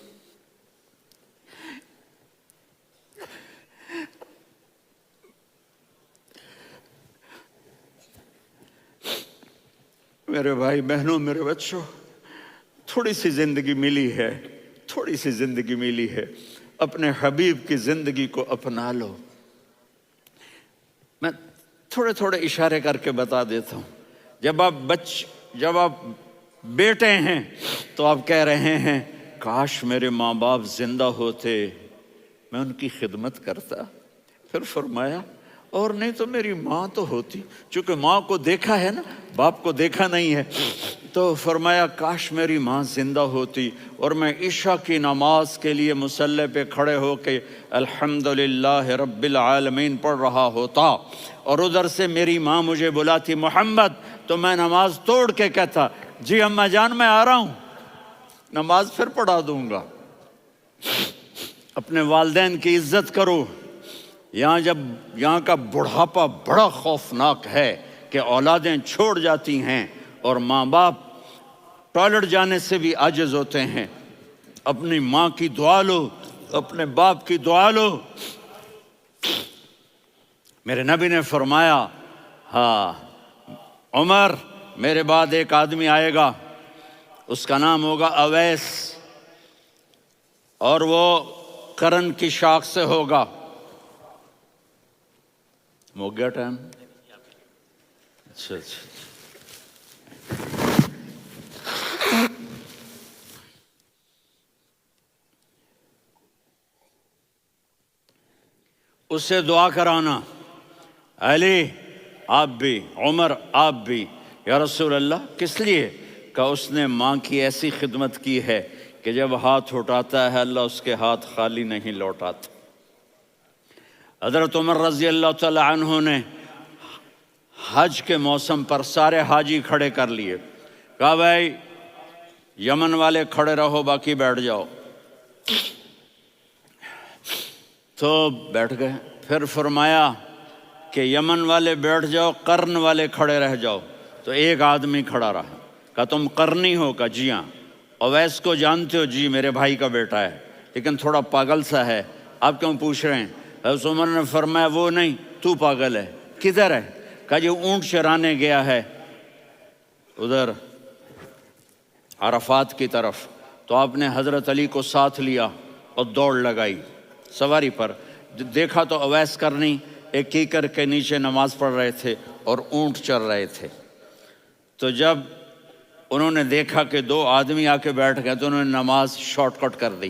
میرے بھائی بہنوں، میرے بچوں، تھوڑی سی زندگی ملی ہے، تھوڑی سی زندگی ملی ہے، اپنے حبیب کی زندگی کو اپنا لو۔ میں تھوڑے تھوڑے اشارے کر کے بتا دیتا ہوں۔ جب آپ بیٹے ہیں تو آپ کہہ رہے ہیں کاش میرے ماں باپ زندہ ہوتے، میں ان کی خدمت کرتا۔ پھر فرمایا اور نہیں تو میری ماں تو ہوتی، چونکہ ماں کو دیکھا ہے نا، باپ کو دیکھا نہیں ہے، تو فرمایا کاش میری ماں زندہ ہوتی اور میں عشاء کی نماز کے لیے مصلی پہ کھڑے ہو کے الحمدللہ رب العالمین پڑھ رہا ہوتا، اور ادھر سے میری ماں مجھے بلاتی محمد، تو میں نماز توڑ کے کہتا جی اماں جان میں آ رہا ہوں، نماز پھر پڑھا دوں گا۔ اپنے والدین کی عزت کرو۔ یہاں کا بڑھاپا بڑا خوفناک ہے کہ اولادیں چھوڑ جاتی ہیں اور ماں باپ ٹوائلٹ جانے سے بھی عاجز ہوتے ہیں۔ اپنی ماں کی دعا لو، اپنے باپ کی دعا لو۔ میرے نبی نے فرمایا ہاں عمر میرے بعد ایک آدمی آئے گا، اس کا نام ہوگا اویس، اور وہ قرن کی شاخ سے ہوگا۔ ہو گیا ٹائم؟ اچھا اس سے دعا کرانا، علی آپ بھی، عمر آپ بھی، یا رسول اللہ کس لیے؟ کہ اس نے ماں کی ایسی خدمت کی ہے کہ جب ہاتھ اٹھاتا ہے اللہ اس کے ہاتھ خالی نہیں لوٹاتا۔ حضرت عمر رضی اللہ تعالی عنہ نے حج کے موسم پر سارے حاجی کھڑے کر لیے، کہا بھائی یمن والے کھڑے رہو باقی بیٹھ جاؤ، تو بیٹھ گئے۔ پھر فرمایا کہ یمن والے بیٹھ جاؤ، قرن والے کھڑے رہ جاؤ، تو ایک آدمی کھڑا رہا۔ کہا تم قرنی ہو؟ کہا جی ہاں۔ اویس کو جانتے ہو؟ جی میرے بھائی کا بیٹا ہے لیکن تھوڑا پاگل سا ہے، آپ کیوں پوچھ رہے ہیں؟ حضرت عمر نے فرمایا وہ نہیں، تو پاگل ہے۔ کدھر ہے؟ کہا جی اونٹ چرانے گیا ہے ادھر عرفات کی طرف۔ تو آپ نے حضرت علی کو ساتھ لیا اور دوڑ لگائی سواری پر۔ دیکھا تو اویس کرنی ایک کیکر کے نیچے نماز پڑھ رہے تھے اور اونٹ چر رہے تھے۔ تو جب انہوں نے دیکھا کہ 2 آدمی آ کے بیٹھ گئے تو انہوں نے نماز شارٹ کٹ کر دی۔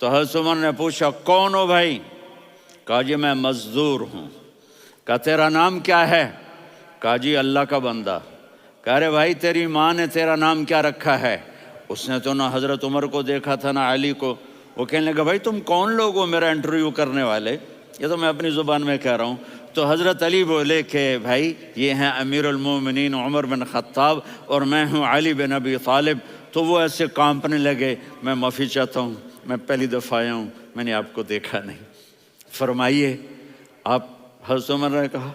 تو حضرت عمر نے پوچھا کون ہو بھائی؟ کہا جی میں مزدور ہوں۔ کہا تیرا نام کیا ہے؟ کہا جی اللہ کا بندہ۔ کہا رے بھائی تیری ماں نے تیرا نام کیا رکھا ہے؟ اس نے تو نہ حضرت عمر کو دیکھا تھا نہ علی کو۔ وہ کہنے لگا بھائی تم کون لوگ ہو میرا انٹرویو کرنے والے؟ یہ تو میں اپنی زبان میں کہہ رہا ہوں۔ تو حضرت علی بولے کہ بھائی یہ ہیں امیر المومنین عمر بن خطاب اور میں ہوں علی بن ابی طالب۔ تو وہ ایسے کانپنے لگے، میں معافی چاہتا ہوں، میں پہلی دفعہ آیا ہوں، میں نے آپ کو دیکھا نہیں، فرمائیے آپ۔ حضرت عمر نے کہا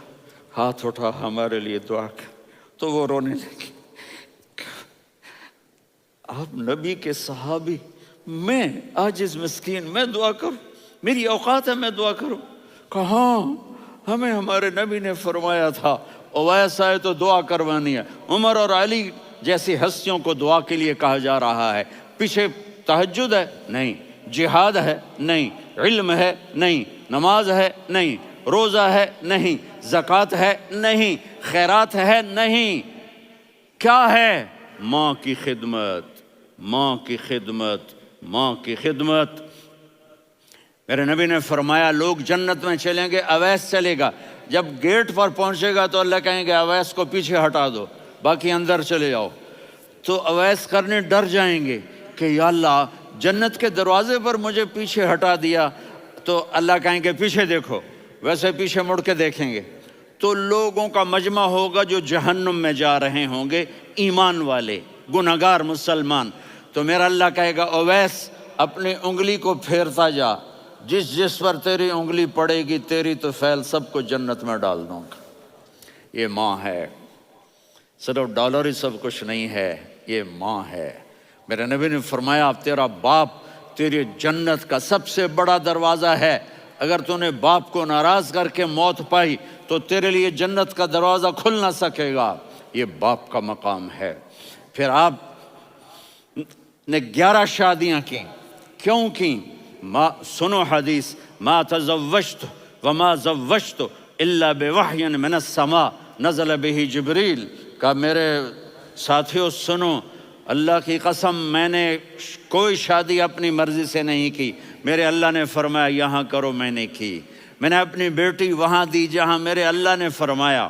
ہاتھ اٹھا ہمارے لیے دعا کر۔ تو وہ رونے لگے۔ آپ نبی کے صحابی، میں عاجز مسکین، میں دعا کروں؟ میری اوقات ہے میں دعا کروں؟ کہاں ہمیں ہمارے نبی نے فرمایا تھا اویس آئے تو دعا کروانی ہے۔ عمر اور علی جیسی ہستیوں کو دعا کے لیے کہا جا رہا ہے۔ پیچھے تہجد ہے؟ نہیں۔ جہاد ہے؟ نہیں۔ علم ہے؟ نہیں۔ نماز ہے؟ نہیں۔ روزہ ہے؟ نہیں۔ زکوٰۃ ہے؟ نہیں۔ خیرات ہے؟ نہیں۔ کیا ہے؟ ماں کی خدمت، ماں کی خدمت، ماں کی خدمت۔ میرے نبی نے فرمایا لوگ جنت میں چلیں گے، اویس چلے گا، جب گیٹ پر پہنچے گا تو اللہ کہیں گے اویس کو پیچھے ہٹا دو، باقی اندر چلے جاؤ۔ تو اویس کرنے ڈر جائیں گے کہ یا اللہ جنت کے دروازے پر مجھے پیچھے ہٹا دیا، تو اللہ کہیں گے پیچھے دیکھو، ویسے پیچھے مڑ کے دیکھیں گے تو لوگوں کا مجمع ہوگا جو جہنم میں جا رہے ہوں گے، ایمان والے، گنہگار مسلمان۔ تو میرا اللہ کہے گا اویس اپنی انگلی کو پھیرتا جا، جس جس پر تیری انگلی پڑے گی تیری تو فیل سب کو جنت میں ڈال دوں گا۔ یہ ماں ہے، صرف ڈالر ہی سب کچھ نہیں ہے، یہ ماں ہے۔ میرے نبی نے فرمایا تیرا باپ تیری جنت کا سب سے بڑا دروازہ ہے، اگر تو نے باپ کو ناراض کر کے موت پائی تو تیرے لیے جنت کا دروازہ کھل نہ سکے گا۔ یہ باپ کا مقام ہے۔ پھر آپ نے 11 شادیاں کی، کیوں کی؟ سنو حدیث، ما تزوجت وما زوجت الا بوحی من السماء نزل به جبریل۔ کہ میرے ساتھیوں سنو، اللہ کی قسم میں نے کوئی شادی اپنی مرضی سے نہیں کی، میرے اللہ نے فرمایا یہاں کرو، میں نے کی۔ میں نے اپنی بیٹی وہاں دی جہاں میرے اللہ نے فرمایا۔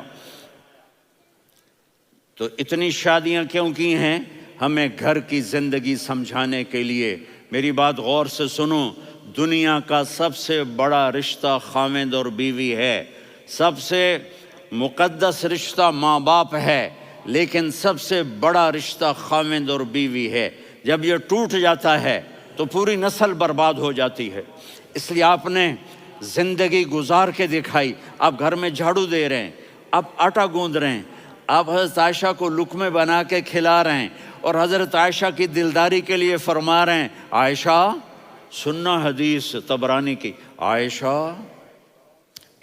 تو اتنی شادیاں کیوں کی ہیں؟ ہمیں گھر کی زندگی سمجھانے کے لیے۔ میری بات غور سے سنو، دنیا کا سب سے بڑا رشتہ خاوند اور بیوی ہے، سب سے مقدس رشتہ ماں باپ ہے، لیکن سب سے بڑا رشتہ خاوند اور بیوی ہے۔ جب یہ ٹوٹ جاتا ہے تو پوری نسل برباد ہو جاتی ہے۔ اس لیے آپ نے زندگی گزار کے دکھائی۔ آپ گھر میں جھاڑو دے رہے ہیں، آپ آٹا گوندھ رہے ہیں، آپ حضرت عائشہ کو لقمے بنا کے کھلا رہے ہیں، اور حضرت عائشہ کی دلداری کے لیے فرما رہے ہیں عائشہ، سننا حدیث طبرانی کی، عائشہ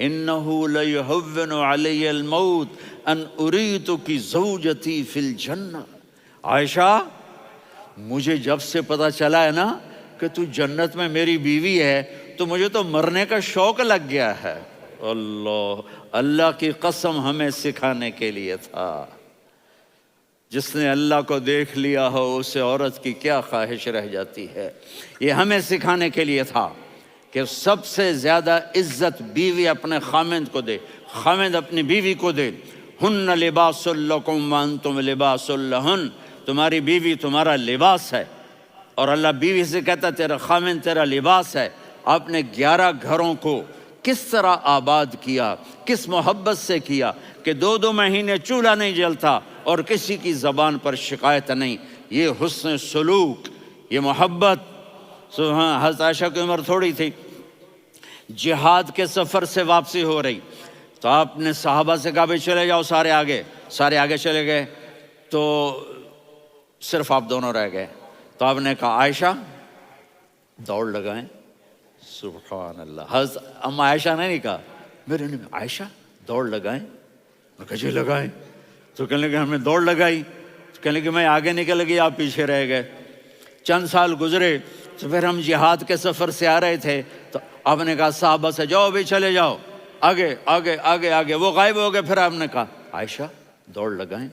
انہو لیہون علی الموت ان اریتک زوجتی فی الجنہ۔ عائشہ مجھے جب سے پتا چلا ہے نا کہ تو جنت میں میری بیوی ہے تو مجھے تو مرنے کا شوق لگ گیا ہے۔ اللہ کی قسم ہمیں سکھانے کے لیے تھا۔ جس نے اللہ کو دیکھ لیا ہو اسے عورت کی کیا خواہش رہ جاتی ہے۔ یہ ہمیں سکھانے کے لیے تھا کہ سب سے زیادہ عزت بیوی اپنے خاوند کو دے، خاوند اپنی بیوی کو دے۔ ہن لباس لکم وانتم لباس لہن، تمہاری بیوی تمہارا لباس ہے، اور اللہ بیوی سے کہتا تیرا خاوند تیرا لباس ہے۔ آپ نے 11 گھروں کو کس طرح آباد کیا، کس محبت سے کیا کہ 2 مہینے چولہا نہیں جلتا اور کسی کی زبان پر شکایت نہیں۔ یہ حسن سلوک، یہ محبت۔ حضرت عائشہ کی عمر تھوڑی تھی، جہاد کے سفر سے واپسی ہو رہی، تو آپ نے صحابہ سے کہا بھائی چلے جاؤ سارے آگے چلے گئے، تو صرف آپ دونوں رہ گئے۔ تو آپ نے کہا عائشہ دوڑ لگائیں۔ سبحان اللہ، حضرت اما عائشہ نے نہیں کہا، میرے نے عائشہ دوڑ لگائیں، میں کہا جی لگائیں۔ تو کہنے لگے ہمیں دوڑ لگائی، تو کہنے لگے میں آگے نکل گئی آپ پیچھے رہ گئے۔ چند سال گزرے تو پھر ہم جہاد کے سفر سے آ رہے تھے، تو آپ نے کہا صحابہ سے جاؤ بھی چلے جاؤ آگے آگے آگے آگے، وہ غائب ہو گئے۔ پھر آپ نے کہا عائشہ دوڑ لگائیں،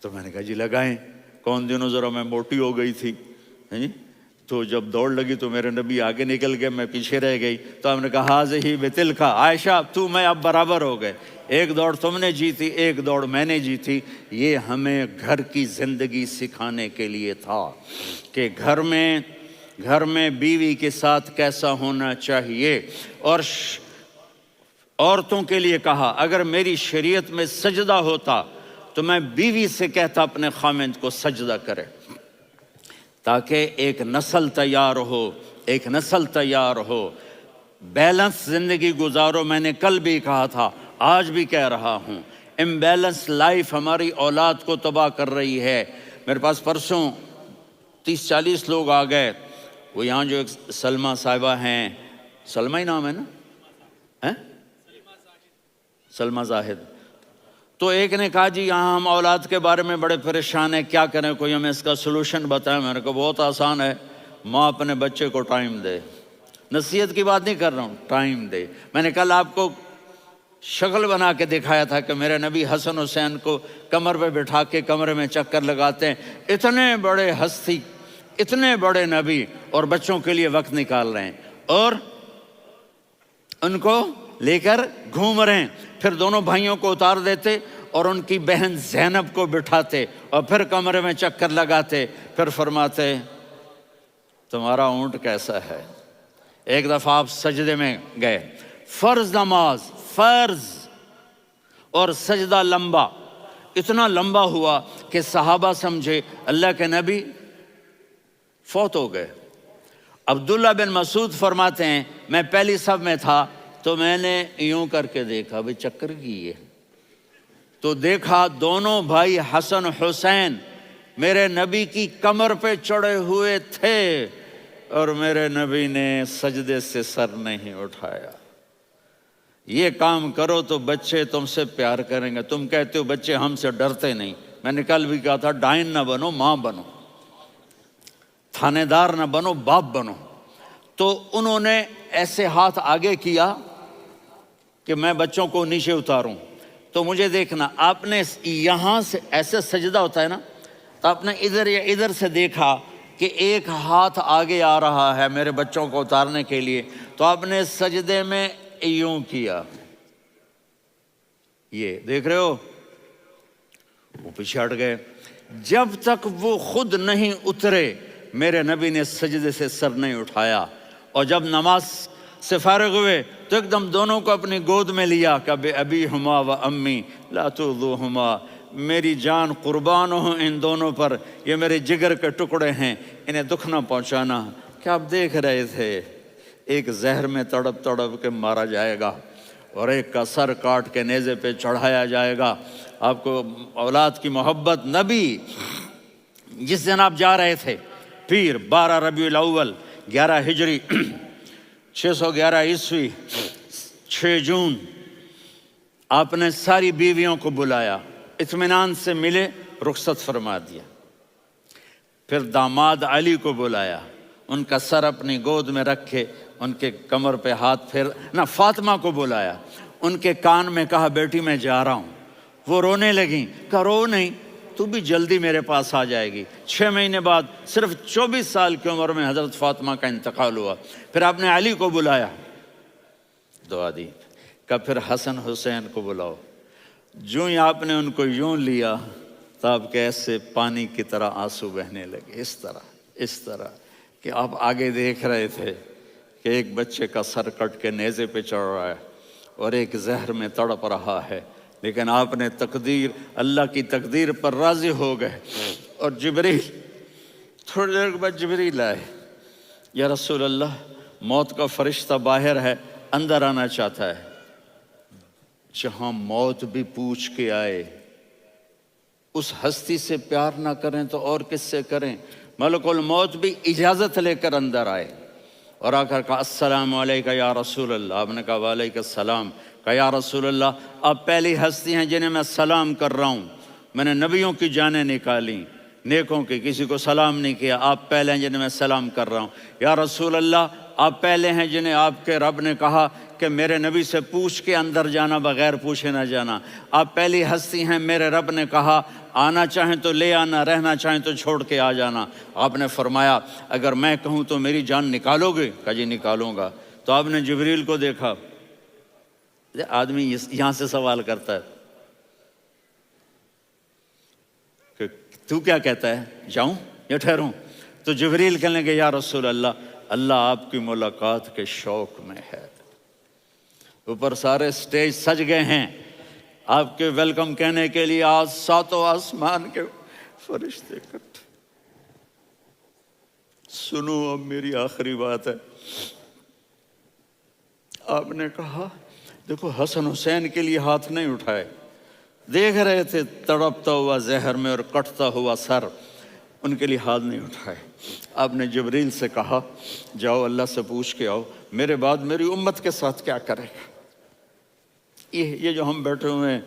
تو میں نے کہا جی لگائیں۔ کون دنوں ذرا میں موٹی ہو گئی تھی، تو جب دوڑ لگی تو میرے نبی آگے نکل گئے، میں پیچھے رہ گئی۔ تو ہم نے کہا ہاذہ بتلک، عائشہ تو میں اب برابر ہو گئے، ایک دوڑ تم نے جیتی ایک دوڑ میں نے جیتی۔ یہ ہمیں گھر کی زندگی سکھانے کے لیے تھا کہ گھر میں بیوی کے ساتھ کیسا ہونا چاہیے۔ اور عورتوں کے لیے کہا اگر میری شریعت میں سجدہ ہوتا تو میں بیوی سے کہتا اپنے خاوند کو سجدہ کرے، تاکہ ایک نسل تیار ہو، بیلنس زندگی گزارو۔ میں نے کل بھی کہا تھا، آج بھی کہہ رہا ہوں، امبیلنس لائف ہماری اولاد کو تباہ کر رہی ہے۔ میرے پاس پرسوں 30-40 لوگ آ گئے، وہ یہاں جو ایک سلمہ صاحبہ ہیں، سلمہ ہی نام ہے نا، سلمہ زاہد۔ تو ایک نے کہا جی یہاں ہم اولاد کے بارے میں بڑے پریشان ہیں، کیا کریں، کوئی ہمیں اس کا سلوشن بتائیں۔ میں نے کہا بہت آسان ہے، ماں اپنے بچے کو ٹائم دے۔ نصیحت کی بات نہیں کر رہا ہوں، ٹائم دے۔ میں نے کل آپ کو شکل بنا کے دکھایا تھا کہ میرے نبی حسن حسین کو کمر پہ بٹھا کے کمرے میں چکر لگاتے ہیں۔ اتنے بڑے ہستی، اتنے بڑے نبی، اور بچوں کے لیے وقت نکال رہے ہیں اور ان کو لے کر گھوم رہے ہیں۔ پھر دونوں بھائیوں کو اتار دیتے اور ان کی بہن زینب کو بٹھاتے اور پھر کمرے میں چکر لگاتے، پھر فرماتے تمہارا اونٹ کیسا ہے۔ ایک دفعہ آپ سجدے میں گئے، فرض نماز، فرض، اور سجدہ لمبا، اتنا لمبا ہوا کہ صحابہ سمجھے اللہ کے نبی فوت ہو گئے۔ عبداللہ بن مسعود فرماتے ہیں میں پہلی صف میں تھا تو میں نے یوں کر کے دیکھا، بھئی چکر کی ہے، تو دیکھا دونوں بھائی حسن حسین میرے نبی کی کمر پہ چڑھے ہوئے تھے اور میرے نبی نے سجدے سے سر نہیں اٹھایا۔ یہ کام کرو تو بچے تم سے پیار کریں گے۔ تم کہتے ہو بچے ہم سے ڈرتے نہیں، میں نے کل بھی کہا تھا ڈائن نہ بنو، ماں بنو، تھانے دار نہ بنو، باپ بنو۔ تو انہوں نے ایسے ہاتھ آگے کیا کہ میں بچوں کو نیچے اتاروں، تو مجھے دیکھنا، آپ نے یہاں سے ایسے سجدہ ہوتا ہے نا، تو آپ نے ادھر یا ادھر سے دیکھا کہ ایک ہاتھ آگے آ رہا ہے میرے بچوں کو اتارنے کے لیے، تو آپ نے سجدے میں یوں کیا، یہ دیکھ رہے ہو، وہ پیچھے ہٹ گئے۔ جب تک وہ خود نہیں اترے میرے نبی نے سجدے سے سر نہیں اٹھایا۔ اور جب نماز سے فارغ ہوئے تو ایک دم دونوں کو اپنی گود میں لیا کہ بے ابی ہما و امی لا تؤذوہما، میری جان قربان ہو ان دونوں پر، یہ میرے جگر کے ٹکڑے ہیں، انہیں دکھ نہ پہنچانا۔ کیا آپ دیکھ رہے تھے ایک زہر میں تڑپ تڑپ کے مارا جائے گا اور ایک کا سر کاٹ کے نیزے پہ چڑھایا جائے گا۔ آپ کو اولاد کی محبت، نبی جس دن آپ جا رہے تھے پیر 12 ربیع الاول 11 ہجری 611 عیسوی 6 جون، آپ نے ساری بیویوں کو بلایا، اطمینان سے ملے، رخصت فرما دیا۔ پھر داماد علی کو بلایا، ان کا سر اپنی گود میں رکھے، ان کے کمر پہ ہاتھ پھیر نہ، فاطمہ کو بلایا، ان کے کان میں کہا بیٹی میں جا رہا ہوں۔ وہ رونے لگیں، کہا رو نہیں، تو بھی جلدی میرے پاس آ جائے گی۔ 6 مہینے بعد صرف 24 سال کی عمر میں حضرت فاطمہ کا انتقال ہوا۔ پھر آپ نے علی کو بلایا، دعا دی، کہا پھر حسن حسین کو بلاؤ۔ جو ہی آپ نے ان کو یوں لیا تو آپ کے ایسے پانی کی طرح آنسو بہنے لگے، اس طرح کہ آپ آگے دیکھ رہے تھے کہ ایک بچے کا سر کٹ کے نیزے پہ چڑھ رہا ہے اور ایک زہر میں تڑپ رہا ہے، لیکن آپ نے تقدیر، اللہ کی تقدیر پر راضی ہو گئے۔ اور جبریل، تھوڑی دیر کے بعد جبریل آئے، یا رسول اللہ موت کا فرشتہ باہر ہے، اندر آنا چاہتا ہے۔ جہاں موت بھی پوچھ کے آئے، اس ہستی سے پیار نہ کریں تو اور کس سے کریں؟ ملک الموت بھی اجازت لے کر اندر آئے اور آ کر کہا السلام علیکہ یا رسول اللہ۔ آپ نے کہا وعلیکم السلام۔ کہا یا رسول اللہ آپ پہلی ہستی ہیں جنہیں میں سلام کر رہا ہوں، میں نے نبیوں کی جانیں نکالیں، نیکوں کی، کسی کو سلام نہیں کیا، آپ پہلے ہیں جنہیں میں سلام کر رہا ہوں۔ یا رسول اللہ آپ پہلے ہیں جنہیں آپ کے رب نے کہا کہ میرے نبی سے پوچھ کے اندر جانا، بغیر پوچھے نہ جانا۔ آپ پہلی ہستی ہیں، میرے رب نے کہا آنا چاہیں تو لے آنا، رہنا چاہیں تو چھوڑ کے آ جانا۔ آپ نے فرمایا اگر میں کہوں تو میری جان نکالو گے؟ کہا جی نکالوں گا۔ تو آپ نے جبریل کو دیکھا، آدمی یہاں سے سوال کرتا ہے کہ تو کیا کہتا ہے، جاؤں یا ٹھہروں؟ تو جبریل کہنے لگے یا رسول اللہ، اللہ آپ کی ملاقات کے شوق میں ہے۔ اوپر سارے سٹیج سج گئے ہیں آپ کے ویلکم کہنے کے لیے، آج 7 آسمان کے فرشتے اکٹھے۔ سنو اب میری آخری بات ہے۔ آپ نے کہا دیکھو حسن حسین کے لیے ہاتھ نہیں اٹھائے، دیکھ رہے تھے تڑپتا ہوا زہر میں اور کٹتا ہوا سر، ان کے لیے ہاتھ نہیں اٹھائے۔ آپ نے جبریل سے کہا جاؤ اللہ سے پوچھ کے آؤ میرے بعد میری امت کے ساتھ کیا کرے گا۔ یہ جو ہم بیٹھے ہوئے ہیں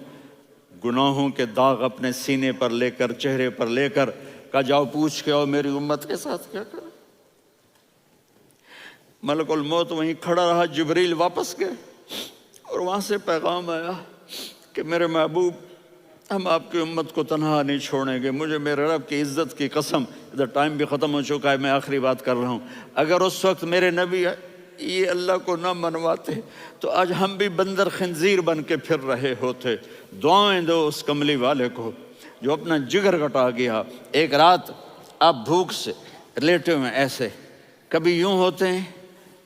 گناہوں کے داغ اپنے سینے پر لے کر، چہرے پر لے کر، کہا جاؤ پوچھ کے آؤ میری امت کے ساتھ کیا کریں۔ ملک الموت وہیں کھڑا رہا، جبریل واپس گئے اور وہاں سے پیغام آیا کہ میرے محبوب ہم آپ کی امت کو تنہا نہیں چھوڑیں گے، مجھے میرے رب کی عزت کی قسم، ادھر ٹائم بھی ختم ہو چکا ہے، میں آخری بات کر رہا ہوں، اگر اس وقت میرے نبی یہ اللہ کو نہ منواتے تو آج ہم بھی بندر خنزیر بن کے پھر رہے ہوتے۔ دعائیں دو اس کملی والے کو جو اپنا جگر کٹا گیا۔ ایک رات آپ بھوک سے لیٹے ہوئے ایسے، کبھی یوں ہوتے ہیں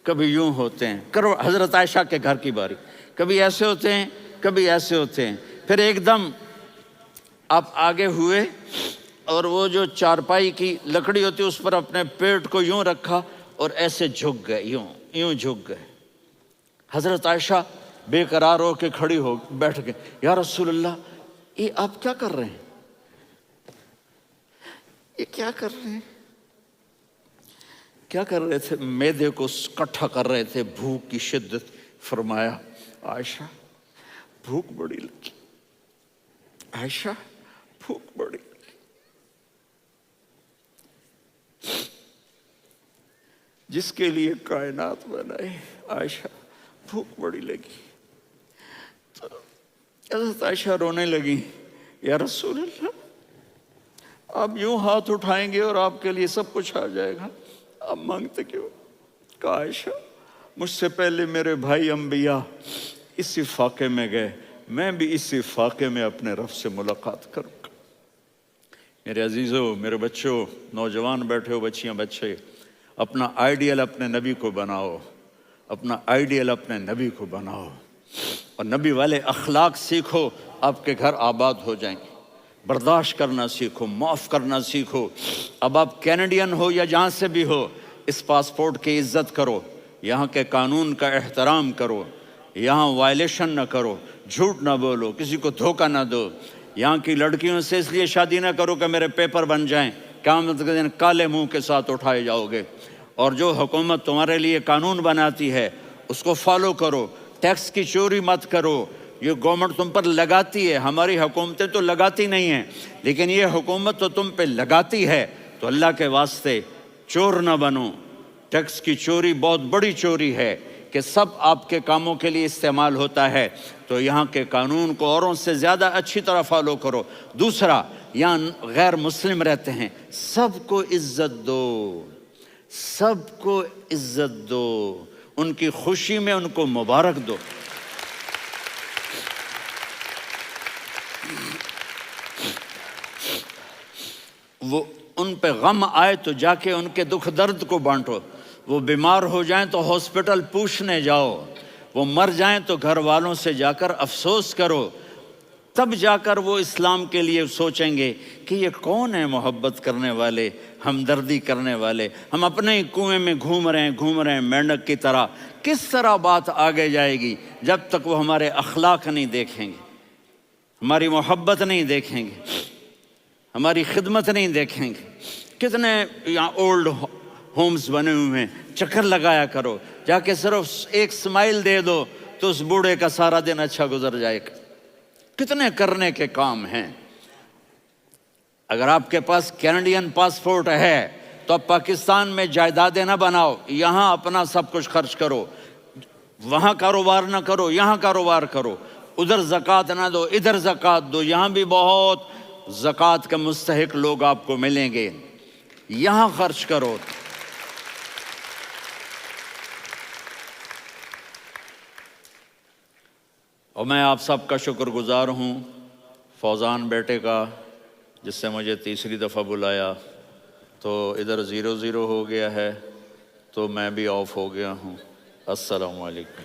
کبھی یوں ہوتے ہیں، کرو حضرت عائشہ کے گھر کی باری، کبھی ایسے ہوتے ہیں کبھی ایسے ہوتے ہیں، پھر ایک دم آپ آگے ہوئے اور وہ جو چارپائی کی لکڑی ہوتی اس پر اپنے پیٹ کو یوں رکھا اور ایسے جھک گئے، یوں جھک گئے۔ حضرت عائشہ بے قرار ہو کے کھڑی ہو بیٹھ گئے، یا رسول اللہ یہ آپ کیا کر رہے ہیں، یہ کیا کر رہے ہیں؟ کیا کر رہے تھے؟ معدے کو کٹھا کر رہے تھے، بھوک کی شدت۔ فرمایا عائشہ بھوک بڑی لگی، عائشہ بھوک بڑی لگی، جس کے لیے کائنات بنائے، عائشہ بھوک بڑی لگی۔ تو حضرت عائشہ رونے لگی، یا رسول اللہ آپ یوں ہاتھ اٹھائیں گے اور آپ کے لیے سب کچھ آ جائے گا، آپ مانگتے کیوں؟ کہا عائشہ مجھ سے پہلے میرے بھائی انبیاء اسی فاقے میں گئے، میں بھی اسی فاقے میں اپنے رب سے ملاقات کروں گا۔ میرے عزیزوں، میرے بچوں، نوجوان بیٹھے ہو، بچیاں بچے، اپنا آئیڈیل اپنے نبی کو بناؤ، اپنا آئیڈیل اپنے نبی کو بناؤ اور نبی والے اخلاق سیکھو، آپ کے گھر آباد ہو جائیں گے۔ برداشت کرنا سیکھو، معاف کرنا سیکھو۔ اب آپ کینیڈین ہو یا جہاں سے بھی ہو، اس پاسپورٹ کی عزت کرو، یہاں کے قانون کا احترام کرو، یہاں وائلیشن نہ کرو، جھوٹ نہ بولو، کسی کو دھوکہ نہ دو۔ یہاں کی لڑکیوں سے اس لیے شادی نہ کرو کہ میرے پیپر بن جائیں، قیامت کے دن کالے منہ کے ساتھ اٹھائے جاؤ گے۔ اور جو حکومت تمہارے لیے قانون بناتی ہے اس کو فالو کرو، ٹیکس کی چوری مت کرو۔ یہ گورنمنٹ تم پر لگاتی ہے، ہماری حکومتیں تو لگاتی نہیں ہیں، لیکن یہ حکومت تو تم پہ لگاتی ہے، تو اللہ کے واسطے چور نہ بنو۔ ٹیکس کی چوری بہت بڑی چوری ہے کہ سب آپ کے کاموں کے لیے استعمال ہوتا ہے، تو یہاں کے قانون کو اوروں سے زیادہ اچھی طرح فالو کرو۔ دوسرا، یہاں غیر مسلم رہتے ہیں، سب کو عزت دو، سب کو عزت دو، ان کی خوشی میں ان کو مبارک دو۔ وہ ان پہ غم آئے تو جا کے ان کے دکھ درد کو بانٹو، وہ بیمار ہو جائیں تو ہاسپٹل پوچھنے جاؤ، وہ مر جائیں تو گھر والوں سے جا کر افسوس کرو، تب جا کر وہ اسلام کے لیے سوچیں گے کہ یہ کون ہے محبت کرنے والے، ہمدردی کرنے والے۔ ہم اپنے ہی کنویں میں گھوم رہے ہیں مینڈک کی طرح۔ کس طرح بات آگے جائے گی جب تک وہ ہمارے اخلاق نہیں دیکھیں گے، ہماری محبت نہیں دیکھیں گے، ہماری خدمت نہیں دیکھیں گے۔ کتنے یہاں اولڈ ہومز بنے ہوئے ہیں، چکر لگایا کرو، جا کے صرف ایک سمائل دے دو تو اس بوڑھے کا سارا دن اچھا گزر جائے گا۔ کتنے کرنے کے کام ہیں۔ اگر آپ کے پاس کینیڈین پاسپورٹ ہے تو اب پاکستان میں جائیدادیں نہ بناؤ، یہاں اپنا سب کچھ خرچ کرو، وہاں کاروبار نہ کرو، یہاں کاروبار کرو، ادھر زکوٰۃ نہ دو، ادھر زکوٰۃ دو، یہاں بھی بہت زکوٰۃ کے مستحق لوگ آپ کو ملیں گے، یہاں خرچ کرو۔ اور میں آپ سب کا شکر گزار ہوں، فوزان بیٹے کا، جس سے مجھے تیسری دفعہ بلایا، تو ادھر 0-0 ہو گیا ہے تو میں بھی آف ہو گیا ہوں۔ السلام علیکم۔